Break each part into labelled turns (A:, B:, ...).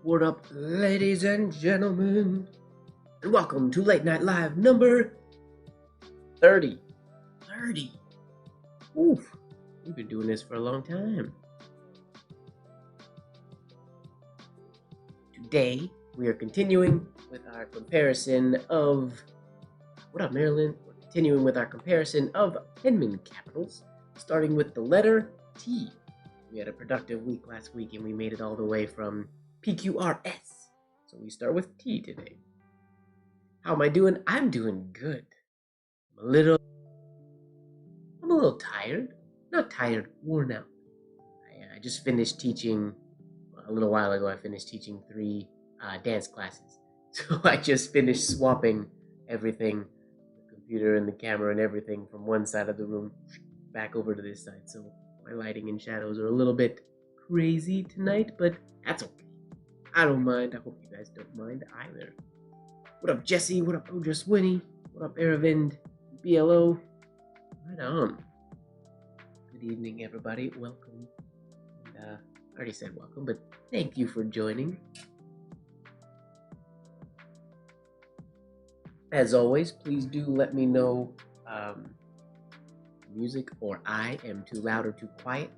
A: What up, ladies and gentlemen? And welcome to Late Night Live number 30. 30. Oof, we've been doing this for a long time. Today, we are continuing with our comparison of... What up, Marilyn? We're continuing with our comparison of Penman capitals, starting with the letter T. We had a productive week last week, and we made it all the way from PQRS. So we start with T today. How am I doing? I'm doing good. I'm a little tired. Not tired, worn out. I just finished teaching, a little while ago, I finished teaching 3 dance classes. So I just finished swapping everything, the computer and the camera and everything from one side of the room back over to this side. So my lighting and shadows are a little bit crazy tonight, but that's okay. I don't mind. I hope you guys don't mind either. What up, Jesse? What up, Oja Winnie? What up, Aravind? BLO? Right on. Good evening, everybody. Welcome. And, I already said welcome, but thank you for joining. As always, please do let me know music or I am too loud or too quiet.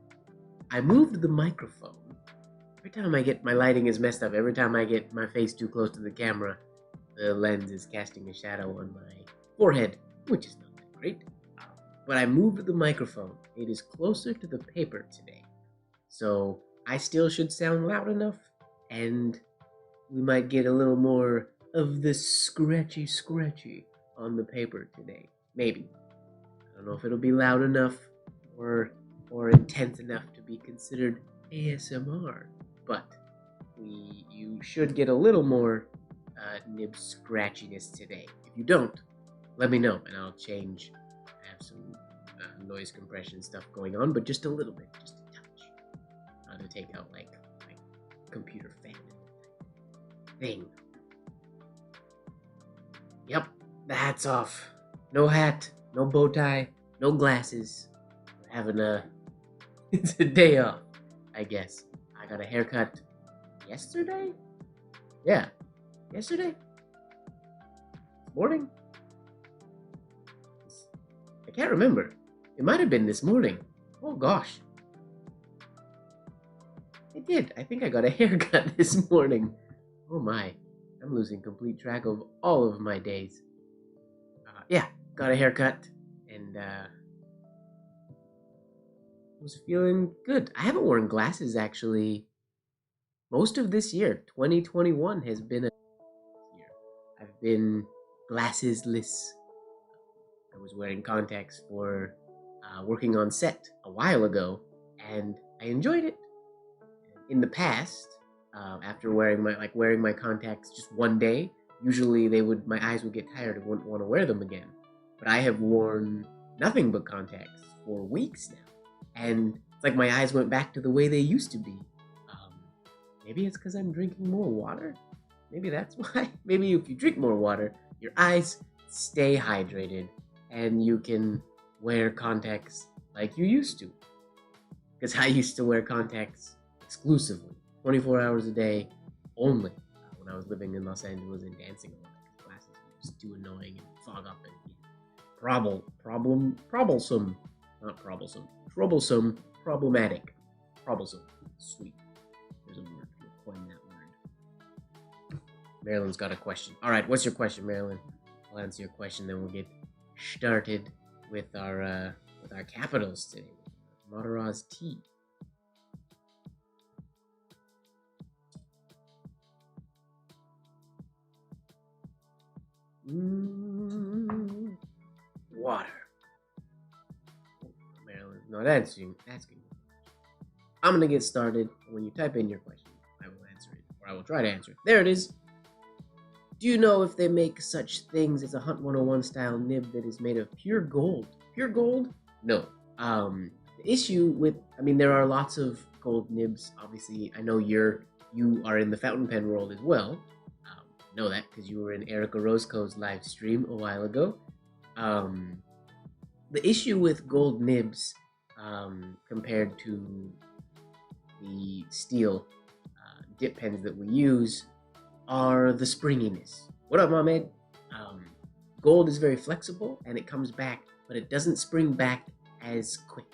A: I moved the microphone. Every time I get, my lighting is messed up. Every time I get my face too close to the camera, the lens is casting a shadow on my forehead, which is not that great. But I moved the microphone. It is closer to the paper today. So I still should sound loud enough, and we might get a little more of the scratchy on the paper today. Maybe. I don't know if it'll be loud enough or intense enough to be considered ASMR, but you should get a little more nib scratchiness today. If you don't, let me know and I'll change. I have some noise compression stuff going on, but just a little bit, just a touch, to take out like computer fan thing. Yep, the hat's off. No hat, no bow tie, no glasses. We're having it's a day off, I guess. I got a haircut yesterday? Yeah, yesterday? Morning? I can't remember. It might have been this morning. Oh gosh. I did. I think I got a haircut this morning. Oh my. I'm losing complete track of all of my days. Yeah, got a haircut and was feeling good. I haven't worn glasses actually most of this year. 2021 has been a year. I've been glassesless. I was wearing contacts for working on set a while ago, and I enjoyed it. In the past, after wearing my contacts just one day, usually my eyes would get tired and wouldn't want to wear them again. But I have worn nothing but contacts for weeks now, and it's like my eyes went back to the way they used to be. Maybe it's because I'm drinking more water. Maybe that's why. Maybe if you drink more water, your eyes stay hydrated, and you can wear contacts like you used to. Because I used to wear contacts exclusively, 24 hours a day, only, when I was living in Los Angeles and dancing a lot. Glasses were just too annoying and fog up and problematic. Troublesome. Sweet. There's a word. We'll coin that word. Marilyn's got a question. All right, what's your question, Marilyn? I'll answer your question, then we'll get started with our capitals today. Mataraz T. Water. Marilyn's not asking. I'm gonna get started. When you type in your question, I will answer it, or I will try to answer it. There it is. Do you know if they make such things as a Hunt 101 style nib that is made of pure gold? Pure gold? No. The issue with, there are lots of gold nibs. Obviously, I know you are in the fountain pen world as well. Know that because you were in Erica Roscoe's live stream a while ago. The issue with gold nibs compared to the steel dip pens that we use are the springiness. What up, Mom Ed? Gold is very flexible and it comes back, but it doesn't spring back as quick.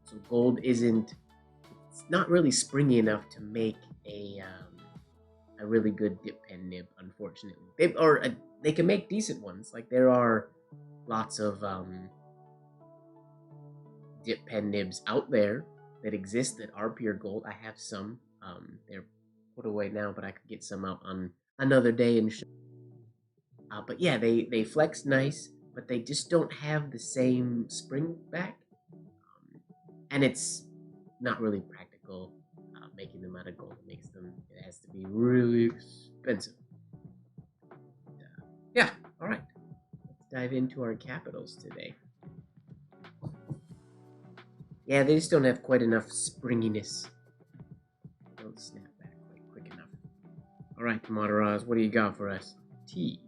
A: So gold it's not really springy enough to make a really good dip pen nib, unfortunately. They can make decent ones. Like there are lots of dip pen nibs out there that exist that are pure gold. I have some. They're put away now, but I could get some out on another day and show. But yeah, they flex nice, but they just don't have the same spring back. And it's not really practical making them out of gold. It has to be really expensive. Yeah, all right. Let's dive into our capitals today. Yeah, they just don't have quite enough springiness. They don't snap back quite quick enough. All right, Moderaz, what do you got for us? T.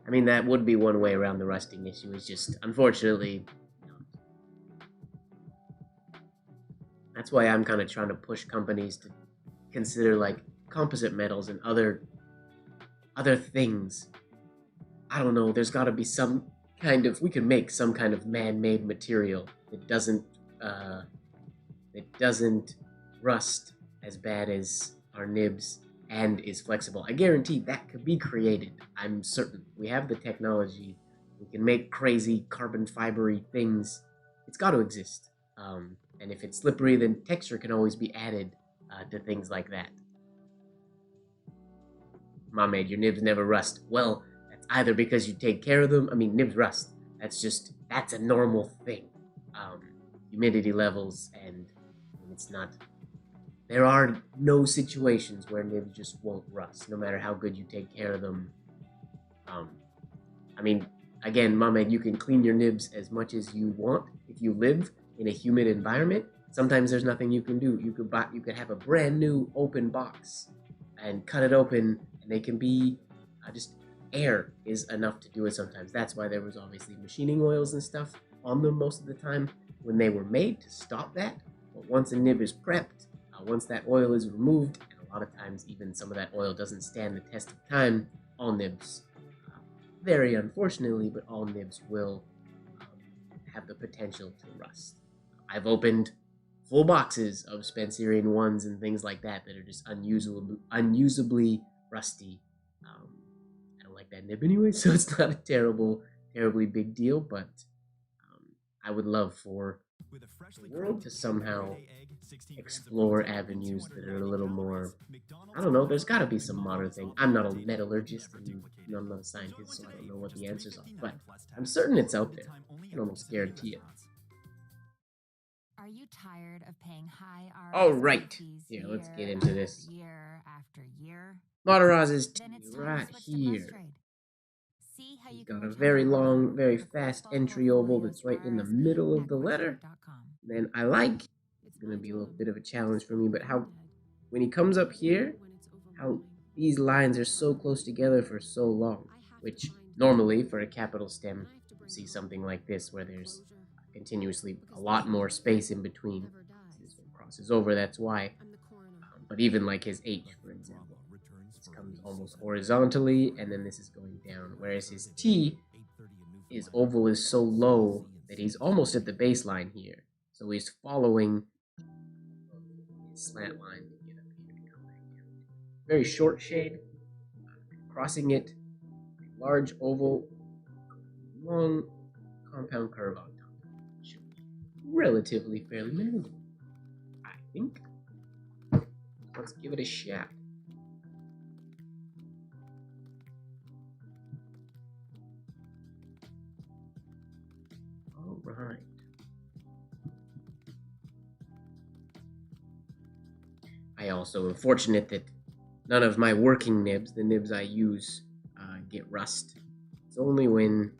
A: I mean, that would be one way around the rusting issue. It's just, unfortunately, that's why I'm kind of trying to push companies to consider like composite metals and other things. I don't know. There's got to be some kind of, we can make some kind of man-made material that doesn't rust as bad as our nibs and is flexible. I guarantee that could be created. I'm certain. We have the technology. We can make crazy carbon fibery things. It's got to exist. And if it's slippery, then texture can always be added to things like that. Mom Ed, your nibs never rust. Well, that's either because you take care of them. I mean, nibs rust. That's a normal thing. Humidity levels, and it's not. There are no situations where nibs just won't rust, no matter how good you take care of them. I mean, again, Mom Ed, you can clean your nibs as much as you want if you live in a humid environment. Sometimes there's nothing you can do. You could have a brand new open box and cut it open, and they can be just air is enough to do it sometimes. That's why there was obviously machining oils and stuff on them most of the time when they were made to stop that. But once a nib is prepped, once that oil is removed, and a lot of times even some of that oil doesn't stand the test of time, all nibs, very unfortunately, but all nibs will have the potential to rust. I've opened full boxes of Spencerian ones and things like that that are just unusably rusty. I don't like that nib anyway, so it's not a terribly big deal, but I would love for the world to somehow explore avenues that are a little more, I don't know, there's got to be some modern thing. I'm not a metallurgist and I'm not a scientist, so I don't know what the answers are, but I'm certain it's out there. I can almost guarantee it.
B: Are you tired of paying high ROIs?
A: All right, here, let's get into this.
B: Year after year.
A: Moderaz is right here. He's got a very long, very fast entry oval that's right in the middle of the letter. Then I like, it's going to be a little bit of a challenge for me, but how, when he comes up here, how these lines are so close together for so long, which normally for a capital stem, you see something like this where there's continuously a lot more space in between. This one crosses over, that's why. But even like his H, for example, this comes almost horizontally, and then this is going down. Whereas his T, his oval is so low that he's almost at the baseline here. So he's following his slant line to get up here and come back down. Very short shade, crossing it, large oval, long compound curve on top. Relatively fairly manageable, I think. Let's give it a shot. All right. I also am fortunate that none of my working nibs, the nibs I use, get rust. It's only when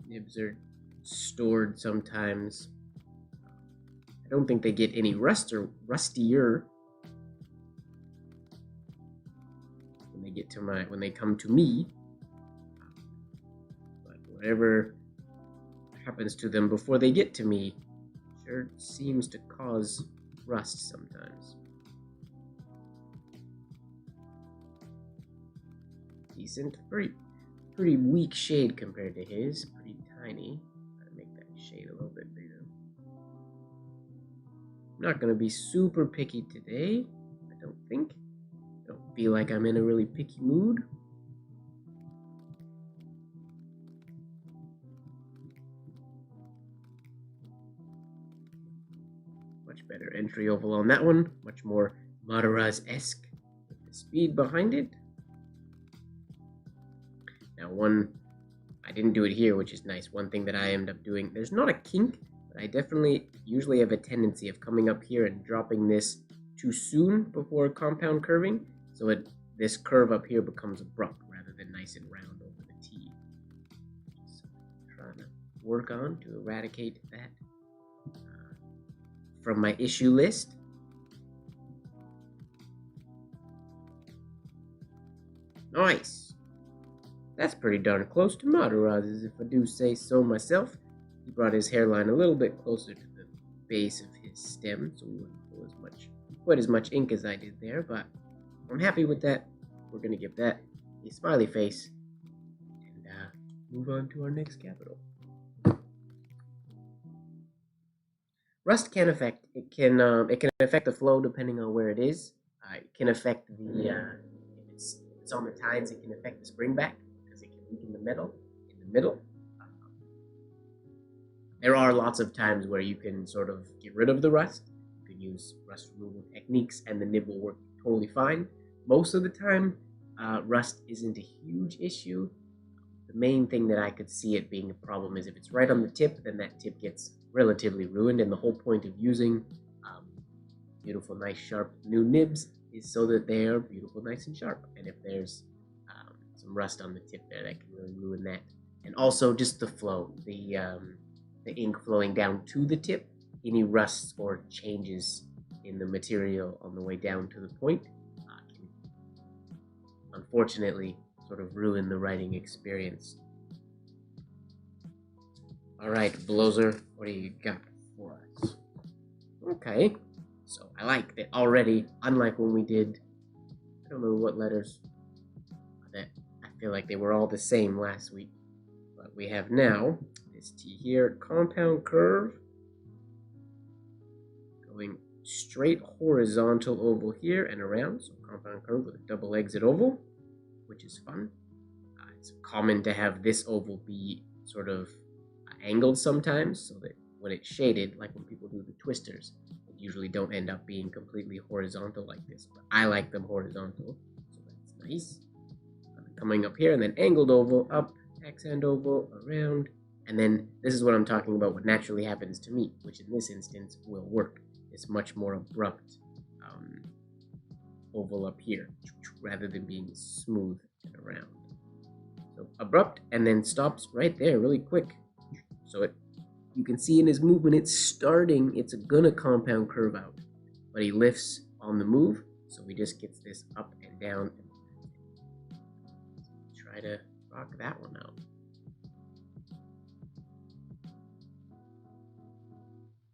A: nibs are stored sometimes. I don't think they get any rustier when they come to me. But whatever happens to them before they get to me sure seems to cause rust sometimes. Decent, pretty weak shade compared to his. Pretty tiny. Gotta make that shade a little bit bigger. I'm not gonna be super picky today, I don't think. I don't feel like I'm in a really picky mood. Much better entry oval on that one. Much more Mataraz-esque with the speed behind it. Now I didn't do it here, which is nice. One thing that I end up doing, there's not a kink, but I definitely usually have a tendency of coming up here and dropping this too soon before compound curving, so this curve up here becomes abrupt rather than nice and round over the T. So I'm trying to work on to eradicate that from my issue list. Nice. That's pretty darn close to Mataraz's, if I do say so myself. He brought his hairline a little bit closer to the base of his stem, so we wouldn't pull quite as much ink as I did there, but I'm happy with that. We're going to give that a smiley face and move on to our next capital. Rust can affect affect the flow depending on where it is. It can affect the if it's on the tines, it can affect the spring back because it can weaken the metal in the middle. There are lots of times where you can sort of get rid of the rust. You can use rust removal techniques and the nib will work totally fine. Most of the time, rust isn't a huge issue. The main thing that I could see it being a problem is if it's right on the tip, then that tip gets relatively ruined, and the whole point of using beautiful, nice, sharp new nibs is so that they are beautiful, nice, and sharp. And if there's some rust on the tip there, that can really ruin that. And also just the flow, the ink flowing down to the tip, any rusts or changes in the material on the way down to the point can unfortunately sort of ruin the writing experience. Alright, Blozer, what do you got for us? Okay, so I like that already, unlike when we did, I don't know what letters, that I feel like they were all the same last week, but we have now this T here, compound curve, going straight horizontal oval here and around, so compound curve with a double exit oval, which is fun. It's common to have this oval be sort of angled sometimes, so that when it's shaded, like when people do the twisters, they usually don't end up being completely horizontal like this, but I like them horizontal, so that's nice. Coming up here, and then angled oval, up, accent oval, around, and then this is what I'm talking about, what naturally happens to me, which in this instance will work. It's much more abrupt oval up here, rather than being smooth and around. So abrupt, and then stops right there really quick. So you can see in his movement, it's gonna compound curve out, but he lifts on the move, so he just gets this up and down. Try to rock that one out.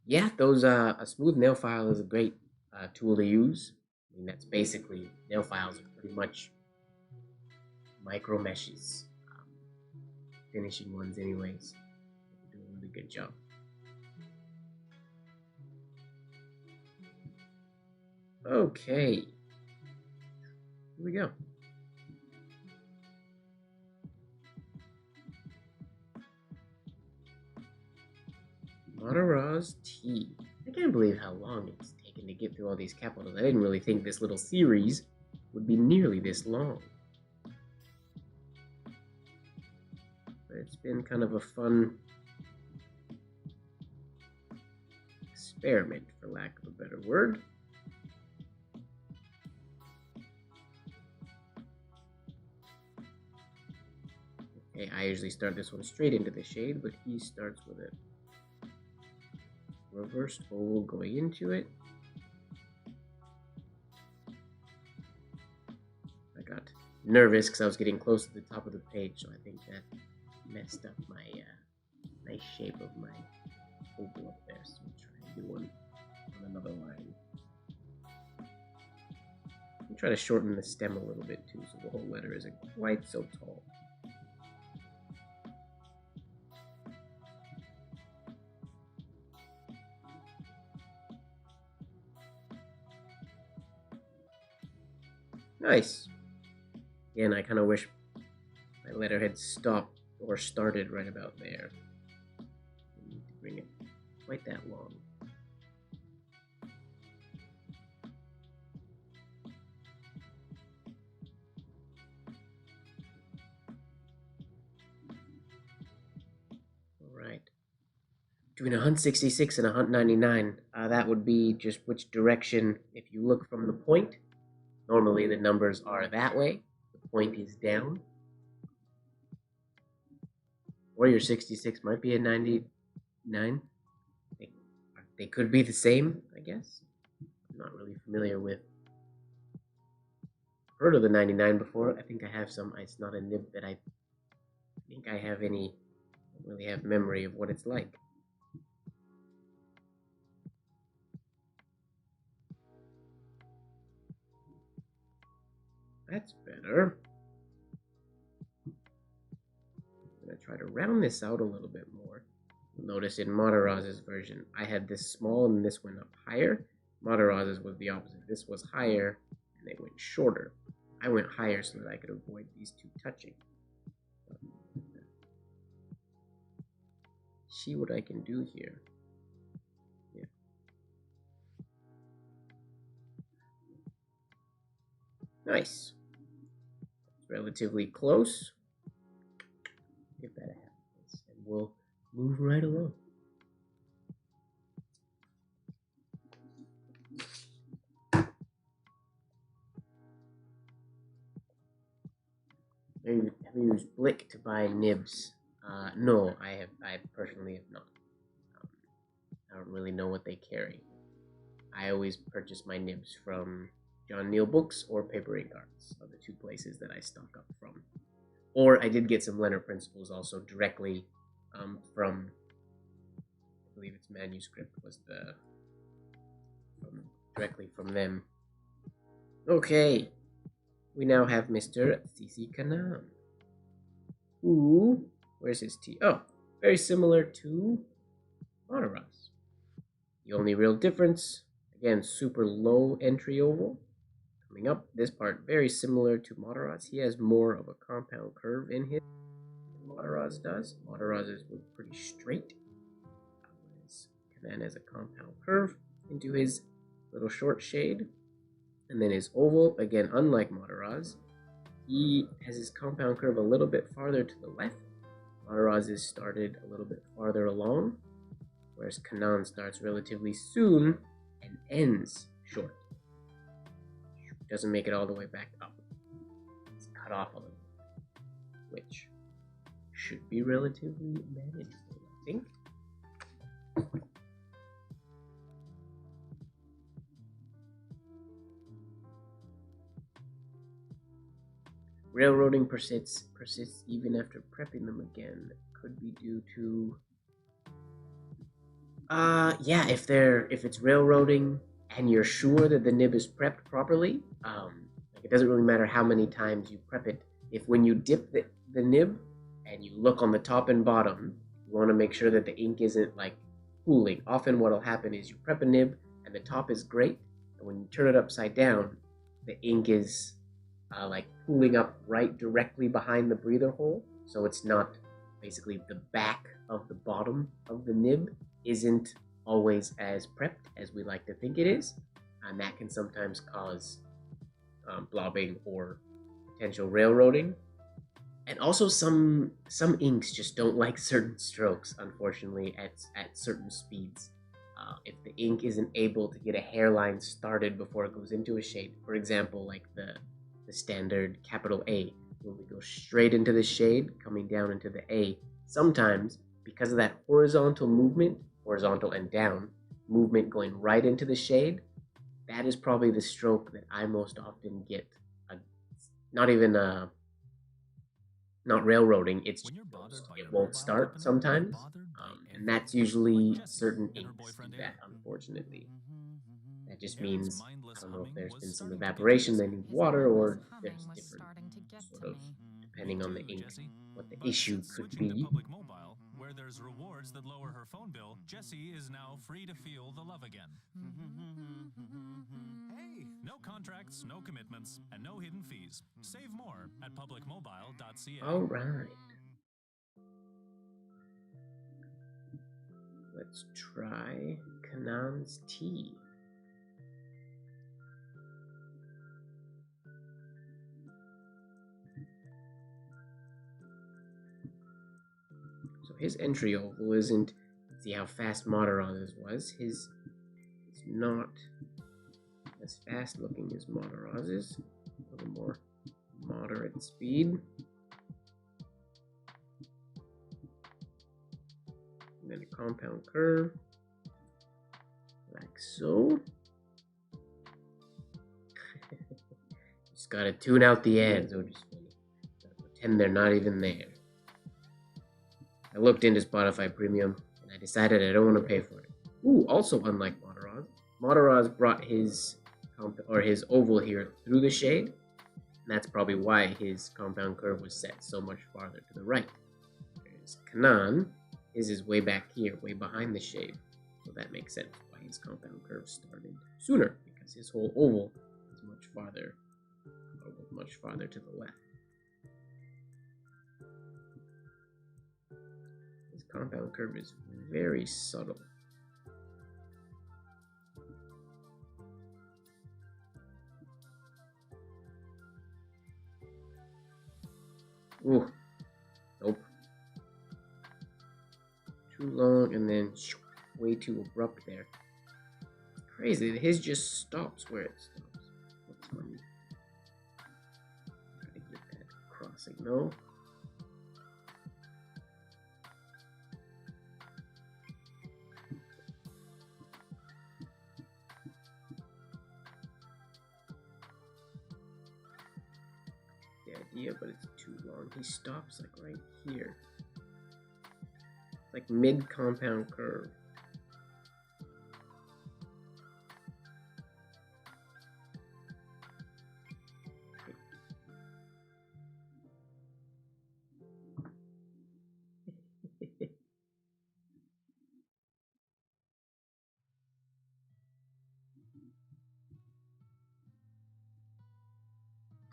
A: Yeah, a smooth nail file is a great tool to use. I mean, that's basically, nail files are pretty much micro meshes, finishing ones anyways. They do a really good job. Okay, here we go. Mataraz T. I can't believe how long it's taken to get through all these capitals. I didn't really think this little series would be nearly this long. But it's been kind of a fun experiment, for lack of a better word. Okay, I usually start this one straight into the shade, but he starts with it. Reversed oval going into it. I got nervous because I was getting close to the top of the page, so I think that messed up my nice shape of my oval up there. So I'm trying to do one on another line. I'm try to shorten the stem a little bit too, so the whole letter isn't quite so tall. Nice. Again, I kind of wish my letter had stopped or started right about there. I need to bring it quite that long. Alright. Between a Hunt 66 and a Hunt 99, that would be just which direction, if you look from the point, normally the numbers are that way, the point is down. Or your 66 might be a 99. They could be the same, I guess. I'm not really familiar with. Heard of the 99 before. I think I have some. It's not a nib that I think I have any. I don't really have memory of what it's like. That's better. I'm going to try to round this out a little bit more. You'll notice in Mataraz's version, I had this small and this went up higher. Mataraz's was the opposite. This was higher and it went shorter. I went higher so that I could avoid these two touching. See what I can do here. Yeah. Nice. It's relatively close. Give that a half, and we'll move right along. Have you used Blick to buy nibs? No, I personally have not. I don't really know what they carry. I always purchase my nibs from John Neal Books or Paper Ink Arts, are the two places that I stock up from. Or I did get some Leonard Principles also directly from, I believe it's Manuscript was directly from them. Okay, we now have Mr. C.C. Kanan. Ooh, where's his T? Oh, very similar to Mataraz. The only real difference, again, super low entry oval. Coming up, this part very similar to Mataraz. He has more of a compound curve in his than Mataraz does. Mataraz's was pretty straight. Whereas Kanan has a compound curve into his little short shade. And then his oval, again, unlike Mataraz, he has his compound curve a little bit farther to the left. Mataraz is started a little bit farther along, whereas Kanan starts relatively soon and ends short. Doesn't make it all the way back up. It's cut off a little, which should be relatively manageable, I think. Railroading persists even after prepping them again. Could be due to yeah, if it's railroading and you're sure that the nib is prepped properly, like it doesn't really matter how many times you prep it. If when you dip the nib and you look on the top and bottom, you want to make sure that the ink isn't like pooling. Often what will happen is you prep a nib and the top is great, and when you turn it upside down, the ink is like pooling up right directly behind the breather hole, so it's not basically the back of the bottom of the nib isn't always as prepped as we like to think it is, and that can sometimes cause blobbing or potential railroading. And also some inks just don't like certain strokes, unfortunately, at certain speeds. If the ink isn't able to get a hairline started before it goes into a shade, for example, like the standard capital A, where we go straight into the shade, coming down into the A, sometimes because of that horizontal movement, horizontal and down movement going right into the shade, that is probably the stroke that I most often get. Not railroading, it's just it won't start sometimes, and that's usually certain inks do that, unfortunately. That just means, I don't know if there's been some evaporation, they need water, or there's different sort of, depending on the ink, what the issue could be.
C: Public Mobile, where there's rewards that lower her phone bill, Jessie is now free to feel the love again. Hey! No contracts, no commitments, and no hidden fees. Save more at publicmobile.ca.
A: All right. Let's try Kanan's tea. So his entry oval isn't, see how fast Moderoz's was. His is not as fast looking as Moderoz's. A little more moderate speed. And then a compound curve, like so. Just gotta tune out the ads, or just pretend they're not even there. I looked into Spotify Premium, and I decided I don't want to pay for it. Ooh, also unlike Moderoz, Moderoz brought his oval here through the shade, and that's probably why his compound curve was set so much farther to the right. There's Kanan. His is way back here, way behind the shade. So that makes sense why his compound curve started sooner, because his whole oval is much farther to the left. His compound curve is very subtle. Ooh, nope. Too long and then way too abrupt there. It's crazy. His just stops where it stops. What's funny? Try to get that crossing. No. The idea, but it's too long. He stops like right here. Like mid-compound curve.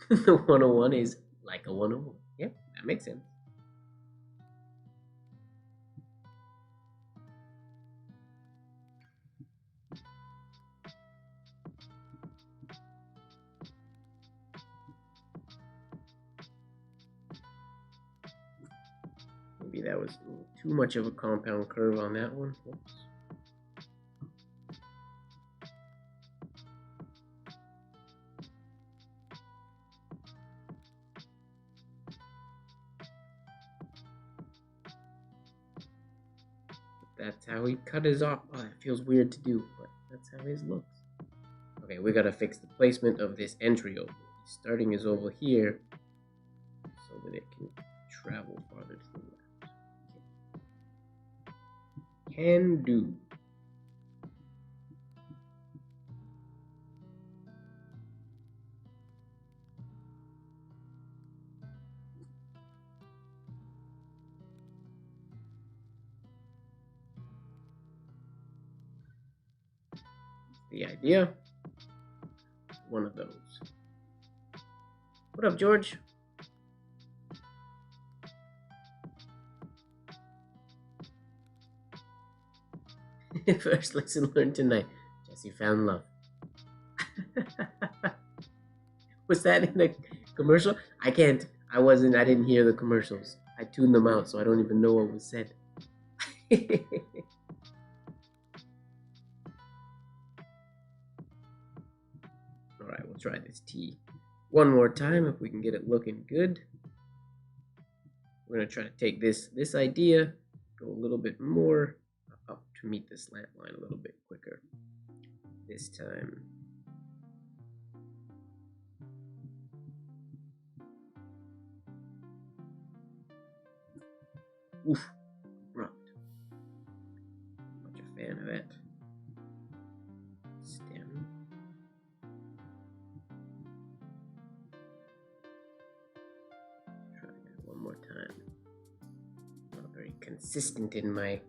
A: The 101 is like a 101. Yep, that makes sense. Maybe that was too much of a compound curve on that one. Whoops. That's how he cut his off. Oh, that feels weird to do, but that's how his looks. Okay, we gotta fix the placement of this entry oval. He's starting his oval here so that it can travel farther to the left. Okay. Can do. The idea. One of those. What up, George? First lesson learned tonight. Jessie found love. Was that in the commercial? I didn't hear the commercials. I tuned them out, so I don't even know what was said. Alright, we'll try this tea one more time if we can get it looking good. We're going to try to take this idea, go a little bit more up to meet the slant line a little bit quicker this time. Oof, abrupt. Much a fan of that. Stem. more time. Not very consistent in my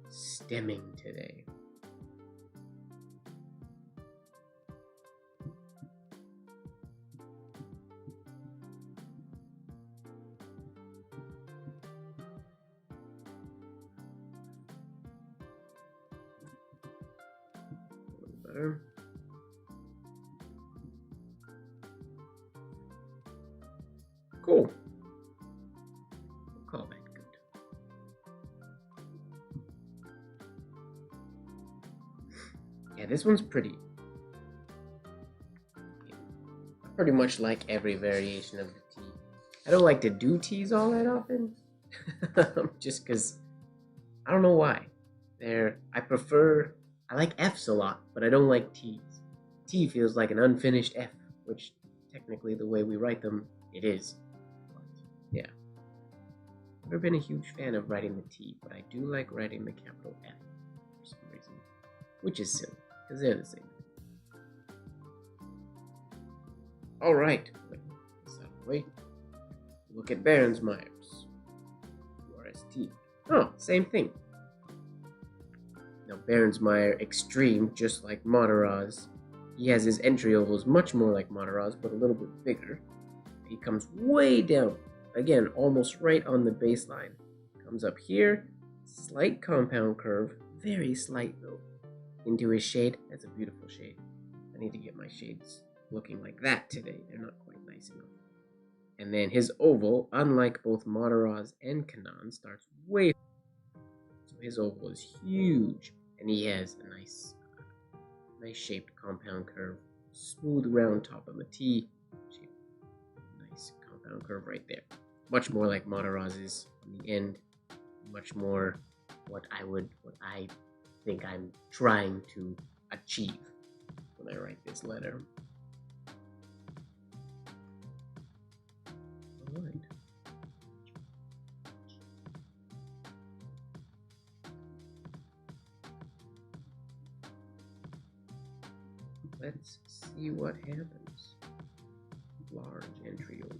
A: stemming today. A little better. Cool. We'll call that good. Yeah, this one's pretty. I pretty much like every variation of the tea. I don't like to do teas all that often. Just because I don't know why. I like F's a lot, but I don't like T's. T feels like an unfinished F, which technically the way we write them, it is. But, yeah. Never been a huge fan of writing the T, but I do like writing the capital F for some reason. Which is silly, because they're the same. Alright, wait. Look at Behrens Meyer's. URST. Oh, same thing. Now, Behrens Meyer Extreme, just like Mataraz, he has his entry ovals much more like Mataraz, but a little bit bigger. He comes way down, again, almost right on the baseline. Comes up here, slight compound curve, very slight though, into his shade. That's a beautiful shade. I need to get my shades looking like that today. They're not quite nice enough. And then his oval, unlike both Mataraz and Kanan, starts way. So his oval is huge, and he has a nice shaped compound curve, smooth round top of the T, nice compound curve right there. Much more like Mataraz's on the end, much more what I think I'm trying to achieve when I write this letter. All right. Let's see what happens. Large entry oval.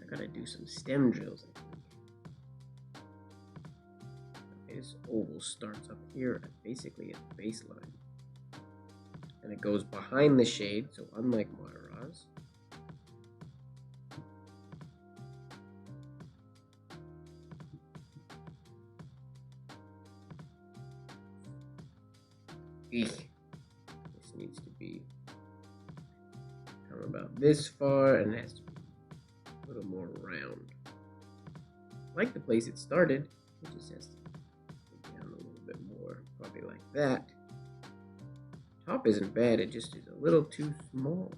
A: I gotta do some stem drills, I think. His oval starts up here basically at the baseline. And it goes behind the shade, so unlike Mataraz. This needs to be come about this far, and it has to be a little more round. I like the place it started. It just has to go down a little bit more, probably like that. Top isn't bad, it just is a little too small.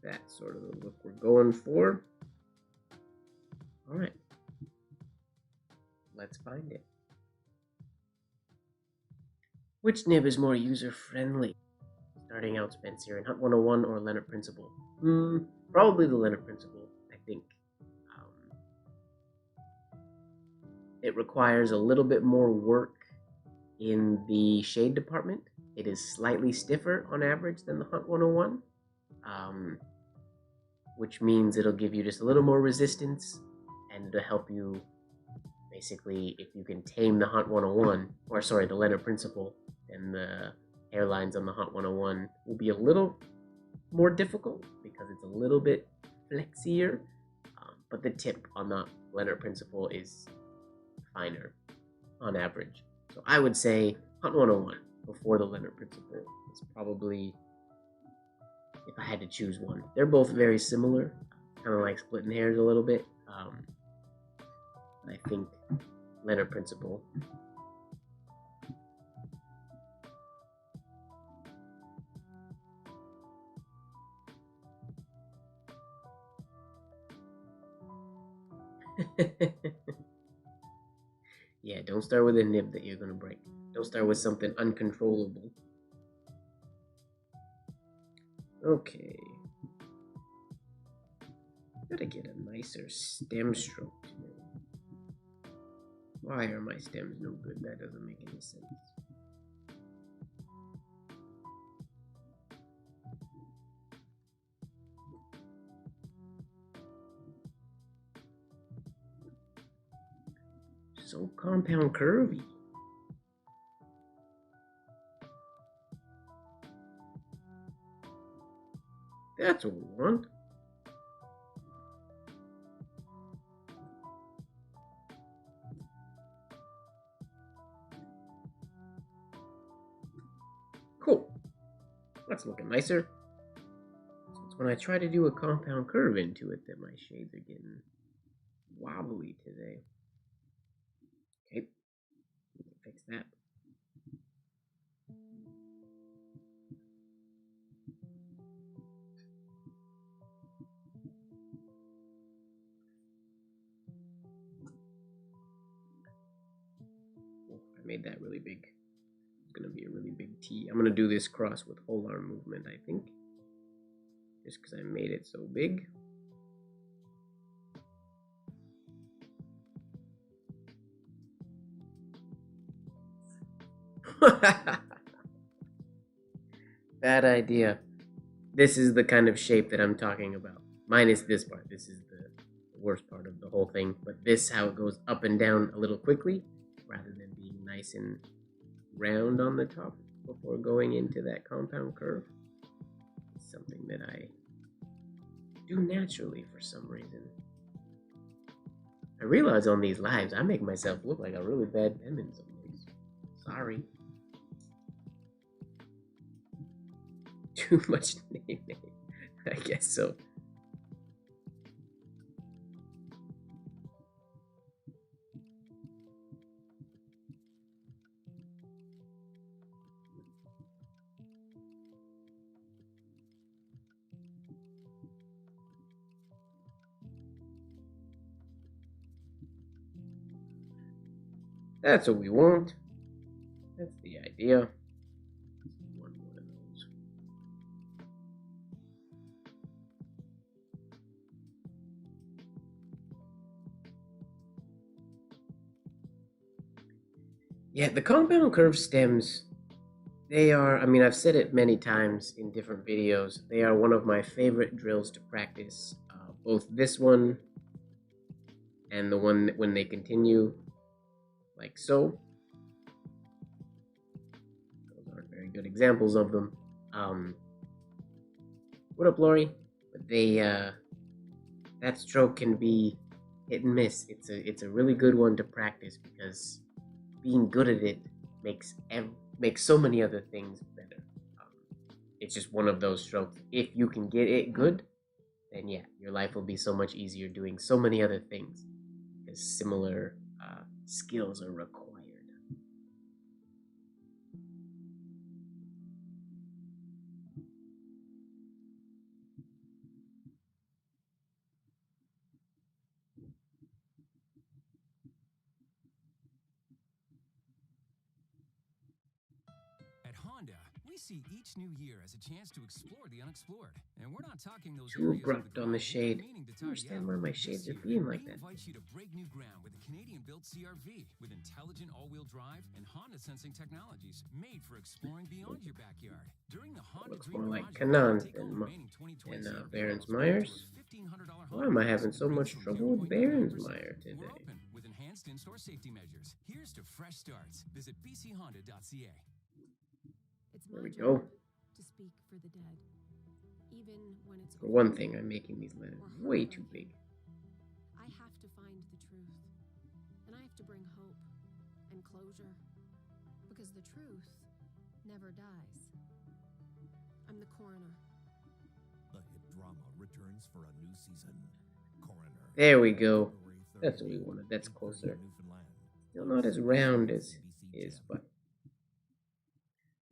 A: That's sort of the look we're going for. All right. Let's find it. Which nib is more user-friendly? Starting out Spencer in Hunt 101 or Leonard Principle? Probably the Leonard Principle, I think. It requires a little bit more work in the shade department. It is slightly stiffer on average than the Hunt 101, which means it'll give you just a little more resistance, and it'll help you. Basically, if you can tame the Hunt 101, or sorry, the Leonard Principle, then the hairlines on the Hunt 101 will be a little more difficult because it's a little bit flexier, but the tip on the Leonard Principle is finer on average. So I would say Hunt 101 before the Leonard Principle is probably, if I had to choose one. They're both very similar, kind of like splitting hairs a little bit. I think Leonard Principle. Yeah, don't start with a nib that you're going to break. Don't start with something uncontrollable. Okay. Gotta get a nicer stem stroke today. Why are my stems no good? That doesn't make any sense. So compound curvy. That's what we want. Cool. That's looking nicer. So it's when I try to do a compound curve into it that my shades are getting wobbly today. Okay. Fix that. I made that really big. It's gonna be a really big T. I'm gonna do this cross with whole arm movement, I think. Just because I made it so big. Bad idea. This is the kind of shape that I'm talking about. Minus this part. This is the worst part of the whole thing. But this, how it goes up and down a little quickly, rather than being nice and round on the top before going into that compound curve. It's something that I do naturally for some reason. I realize on these lives, I make myself look like a really bad Penman some days. Sorry. Too much name. I guess so. That's what we want. That's the idea. One more of those. Yeah, the compound curve stems, they are, I mean, I've said it many times in different videos, they are one of my favorite drills to practice. Both this one and the one when they continue like so. Those aren't very good examples of them. What up, Lori? But they, that stroke can be hit and miss. It's a really good one to practice because being good at it makes so many other things better. It's just one of those strokes. If you can get it good, then yeah, your life will be so much easier doing so many other things because similar skills are required.
D: At Honda, we see each new year as a chance to explore the unexplored. And we're not talking those
A: Too
D: areas
A: abrupt
D: of
A: on the
D: ground
A: shade.
D: meaning to
A: I
D: tire you
A: understand
D: out.
A: why my
D: This
A: shades are
D: year,
A: being like
D: we
A: that.
D: invite you to break new ground with a Canadian-built CR-V with intelligent all-wheel drive and Honda sensing technologies made for exploring beyond your backyard. During the Honda
A: Looks
D: Green
A: more like
D: Garage
A: Penman
D: take home
A: than
D: remaining 2020 CR-V
A: Behrens
D: models
A: Meyer's.
D: to a $1,500
A: Why am I having so
D: rates
A: much
D: from
A: trouble with
D: 0.99%.
A: Behrens Meyer
D: We're
A: today?
D: open with enhanced in-store safety measures. Here's to fresh starts. Visit bchonda.ca.
E: It's
A: There
E: my
A: we go.
E: job to speak for the dead, even when it's
A: For one thing, I'm making these letters way too big.
E: I have to find the truth, and I have to bring hope and closure, because the truth never dies. I'm the coroner.
F: The hit drama returns for a new season. Coroner.
A: There we go.
F: February 3rd,
A: That's what we wanted. That's
F: 8:30
A: closer.
F: Newfoundland.
A: Still not as round as his, but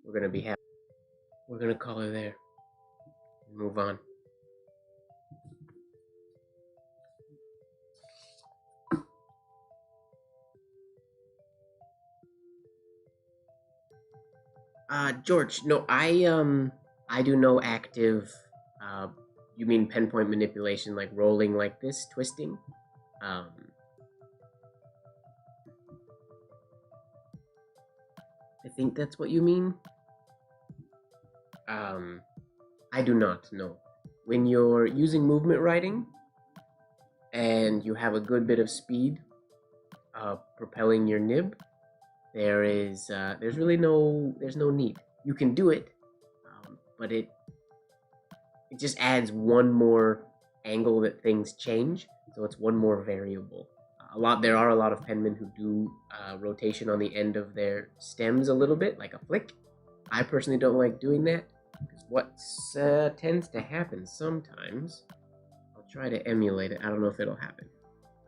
A: we're gonna be happy. We're gonna call her there and move on. George, no, I do no active You mean pen point manipulation, like rolling like this, twisting? I think that's what you mean. I do not know. When you're using movement writing and you have a good bit of speed propelling your nib, there's really no need. You can do it, but it just adds one more angle that things change, so it's one more variable. There are a lot of penmen who do rotation on the end of their stems a little bit, like a flick. I personally don't like doing that, because what tends to happen sometimes, I'll try to emulate it, I don't know if it'll happen.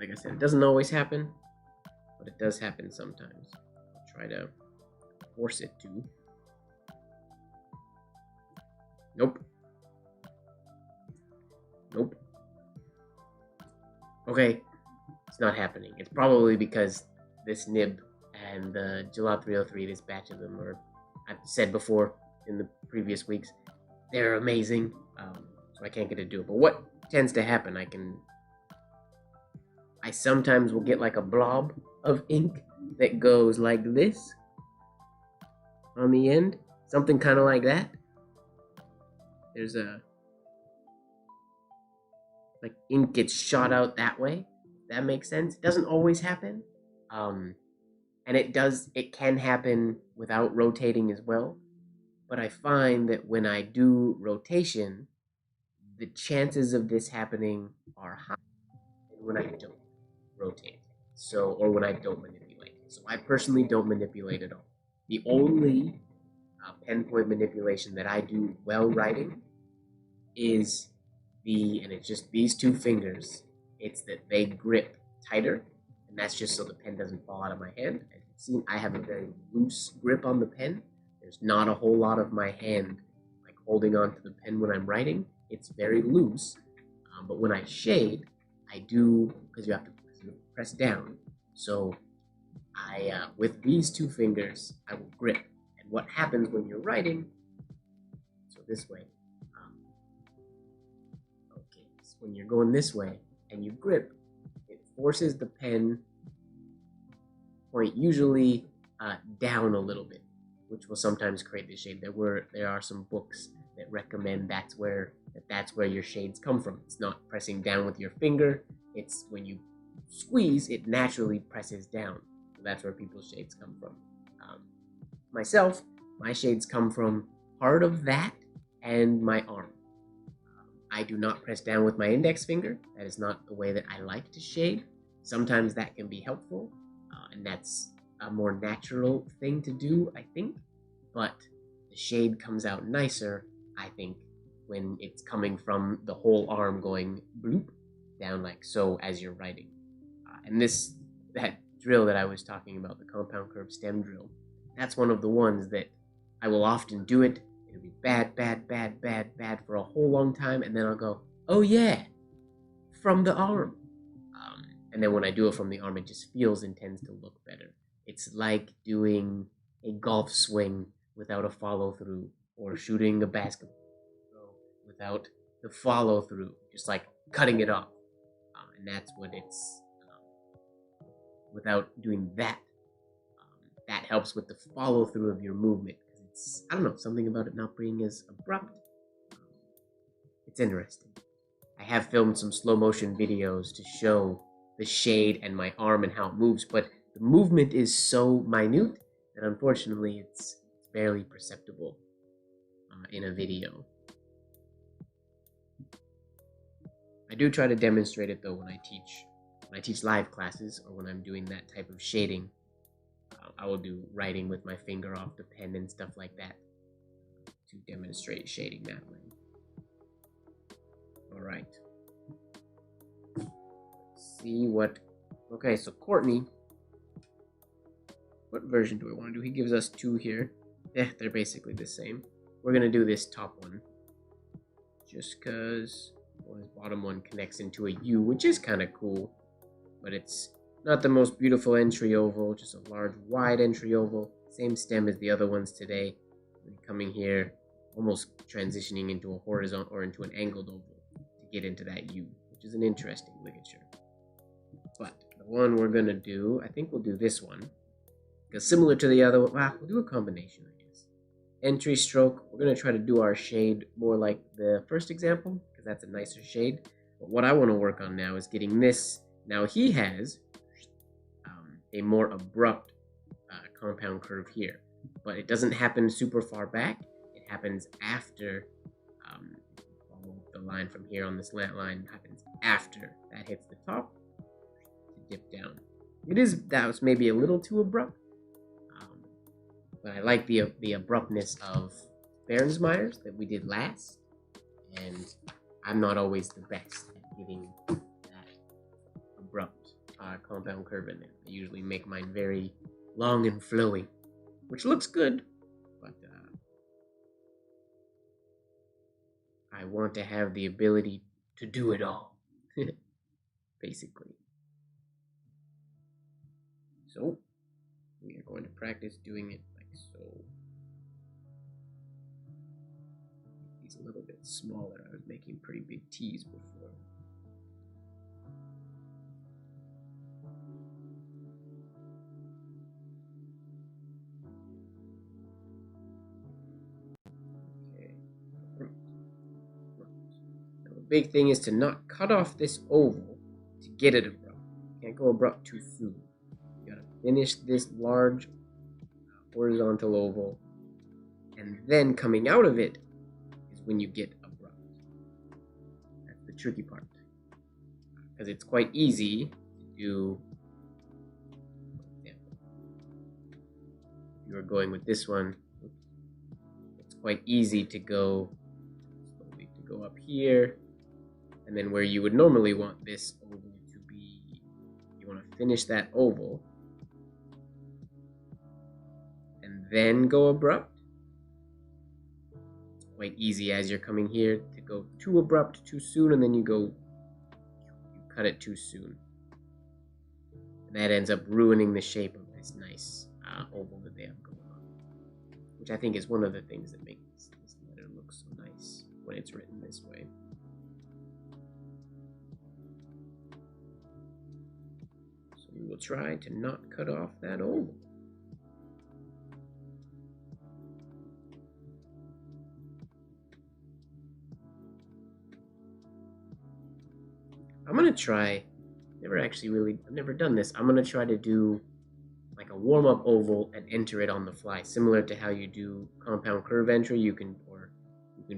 A: Like I said, it doesn't always happen, but it does happen sometimes. I'll try to force it to. Nope. Nope. Okay, it's not happening. It's probably because this nib and the Jalad 303, this batch of them, are, I've said before in the previous weeks, they're amazing, so I can't get to do it. But what tends to happen, I sometimes will get like a blob of ink that goes like this on the end, something kind of like that. There's like ink gets shot out that way. That makes sense. It doesn't always happen, and it can happen without rotating as well. But I find that when I do rotation, the chances of this happening are high when I don't rotate, or when I don't manipulate. So I personally don't manipulate at all. The only pen point manipulation that I do while writing is and it's just these two fingers. It's that they grip tighter, and that's just so the pen doesn't fall out of my hand. As you've seen, I have a very loose grip on the pen. There's not a whole lot of my hand like holding on to the pen when I'm writing. It's very loose, but when I shade, I do, because you have to press down. So with these two fingers, I will grip. And what happens when you're writing, so this way, so when you're going this way and you grip, it forces the pen point usually down a little bit, which will sometimes create the shade. There are some books that recommend that's where your shades come from. It's not pressing down with your finger. It's when you squeeze, it naturally presses down. So that's where people's shades come from. Myself, my shades come from part of that and my arm. I do not press down with my index finger. That is not the way that I like to shade. Sometimes that can be helpful, and that's a more natural thing to do, I think. But the shade comes out nicer, I think, when it's coming from the whole arm going bloop down like so as you're writing. And that drill that I was talking about, the compound curve stem drill, that's one of the ones that I will often do it. It'll be bad for a whole long time, and then I'll go, oh yeah, from the arm. And then when I do it from the arm, it just feels and tends to look better. It's like doing a golf swing without a follow-through, or shooting a basketball without the follow-through, just like cutting it off. And that's what it's, without doing that, that helps with the follow-through of your movement. It's, I don't know, something about it not being as abrupt. It's interesting. I have filmed some slow motion videos to show the shade and my arm and how it moves, but the movement is so minute that unfortunately it's barely perceptible in a video. I do try to demonstrate it though when I teach live classes, or when I'm doing that type of shading. I will do writing with my finger off the pen and stuff like that to demonstrate shading that way. All right. Let's see what. Okay, so Courtney. What version do I want to do? He gives us two here. Yeah, they're basically the same. We're gonna do this top one, just because his bottom one connects into a U, which is kind of cool, but it's not the most beautiful entry oval, just a large, wide entry oval. Same stem as the other ones today. And coming here, almost transitioning into a horizontal or into an angled oval. get into that U, which is an interesting ligature. But the one we're going to do, I think we'll do this one. Because similar to the other one, we'll do a combination, I guess. Entry stroke, we're going to try to do our shade more like the first example, because that's a nicer shade. But what I want to work on now is getting this. Now he has a more abrupt compound curve here, but it doesn't happen super far back. It happens after, follow the line from here on this slant line, happens after that hits the top to dip down. That was maybe a little too abrupt, but I like the abruptness of Behrens Meyer's that we did last, and I'm not always the best at getting that abrupt compound curve in there. I usually make mine very long and flowy, which looks good, but I want to have the ability to do it all, basically. So, we are going to practice doing it like so. These a little bit smaller. I was making pretty big T's before. Big thing is to not cut off this oval to get it abrupt. You can't go abrupt too soon. You gotta finish this large horizontal oval, and then coming out of it is when you get abrupt. That's the tricky part, because it's quite easy to do. For example, if you were going with this one, it's quite easy to go up here. And then where you would normally want this oval to be, you want to finish that oval and then go abrupt. It's quite easy as you're coming here to go too abrupt too soon, and then you cut it too soon. And that ends up ruining the shape of this nice oval that they have going on, which I think is one of the things that makes this letter look so nice when it's written this way. We will try to not cut off that oval. I'm going to try, I've never done this. I'm going to try to do like a warm-up oval and enter it on the fly, similar to how you do compound curve entry. You can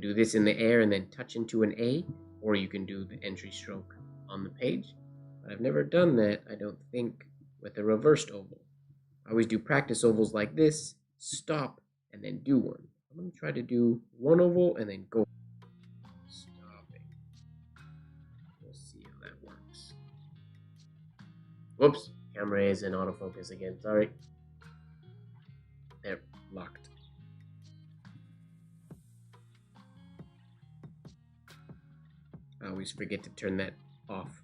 A: do this in the air and then touch into an A, or you can do the entry stroke on the page. But I've never done that, I don't think, with a reversed oval. I always do practice ovals like this, stop, and then do one. I'm going to try to do one oval and then go. Stopping. We'll see how that works. Whoops, camera is in autofocus again, sorry. There, locked. I always forget to turn that off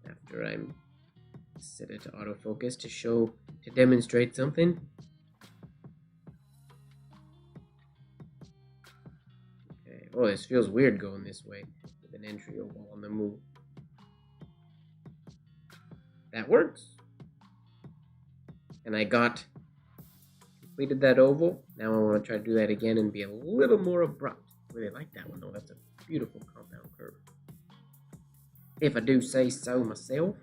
A: after I'm set it to autofocus to demonstrate something. Okay. Oh, this feels weird going this way with an entry oval on the move. That works. And I completed that oval. Now I want to try to do that again and be a little more abrupt. I really like that one though. That's a beautiful compound curve, if I do say so myself.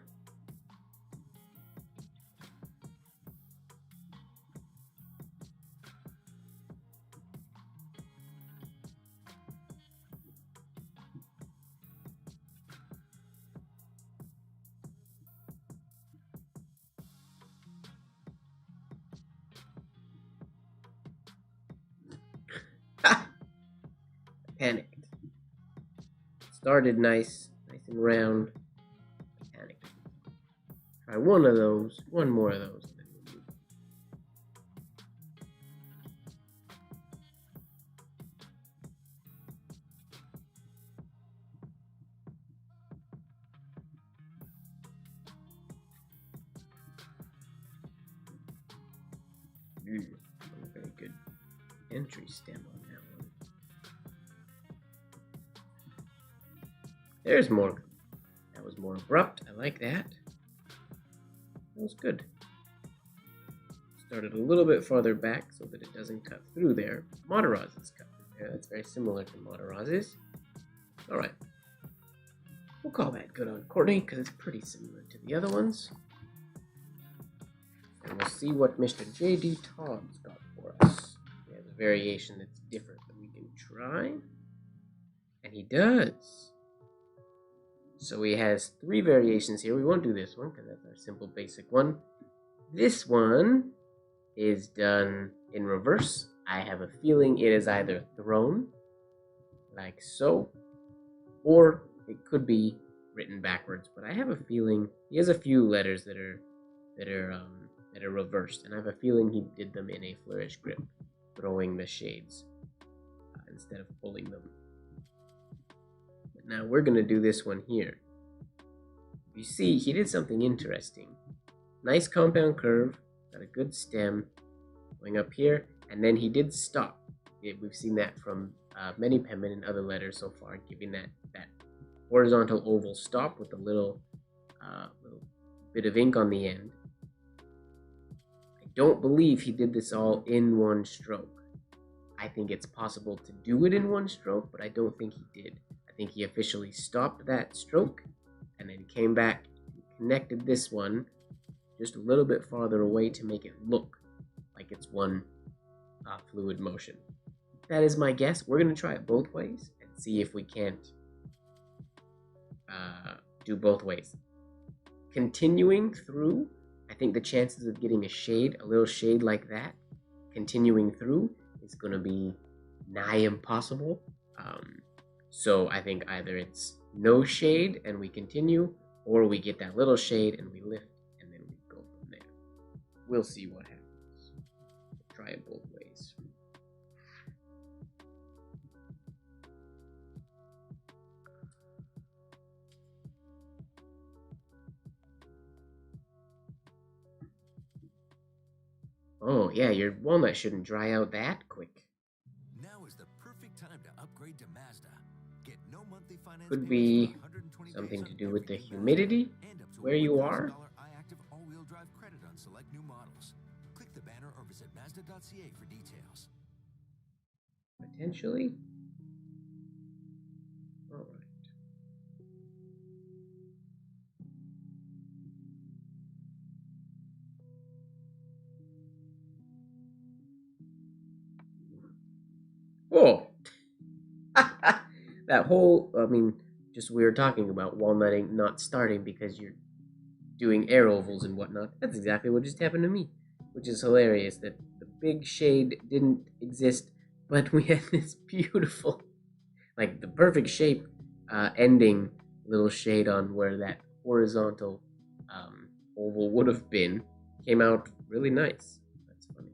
A: Panicked. Started nice and round. Panicked. Try one of those, one more of those. Very good entry stem on that one. There's more. That was more abrupt. I like that. That was good. Started a little bit farther back so that it doesn't cut through there. Mataraz's cut through there. That's very similar to Mataraz's. Alright. We'll call that good on Courtney because it's pretty similar to the other ones. And we'll see what Mr. J.D. Todd's got for us. He has a variation that's different that we can try. And he does. So he has 3 variations here. We won't do this one because that's our simple basic one. This one is done in reverse. I have a feeling it is either thrown, like so, or it could be written backwards. But I have a feeling he has a few letters that are reversed, and I have a feeling he did them in a flourish grip, throwing the shades instead of pulling them. But now we're gonna do this one here. You see, he did something interesting. Nice compound curve, got a good stem going up here, and then he did stop. We've seen that from many Penman and other letters so far, giving that horizontal oval stop with a little bit of ink on the end. I don't believe he did this all in one stroke. I think it's possible to do it in one stroke, but I don't think he did. I think he officially stopped that stroke and then came back and connected this one just a little bit farther away to make it look like it's one fluid motion. That is my guess. We're going to try it both ways and see if we can't do both ways. Continuing through, I think the chances of getting a little shade like that, continuing through, is going to be nigh impossible. So I think either it's no shade and we continue, or we get that little shade and we lift, and then we go from there. We'll see what happens. We'll try it both ways. Oh, yeah, your walnut shouldn't dry out that quick.
F: Now is the perfect time to upgrade to Mazda. Get no monthly finance
A: Could
F: payments
A: be
F: for 120
A: something
F: days
A: to
F: on
A: do with the
F: every new
A: humidity
F: Mazda, and up to
A: where you are.
F: $1,000 iActive all-wheel drive credit on select new models. Click the banner or visit Mazda.ca for details.
A: Potentially. All right. Whoa! That whole, just we were talking about walnutting not starting because you're doing air ovals and whatnot. That's exactly what just happened to me, which is hilarious that the big shade didn't exist, but we had this beautiful, like the perfect shape, ending little shade on where that horizontal oval would have been. Came out really nice. That's funny.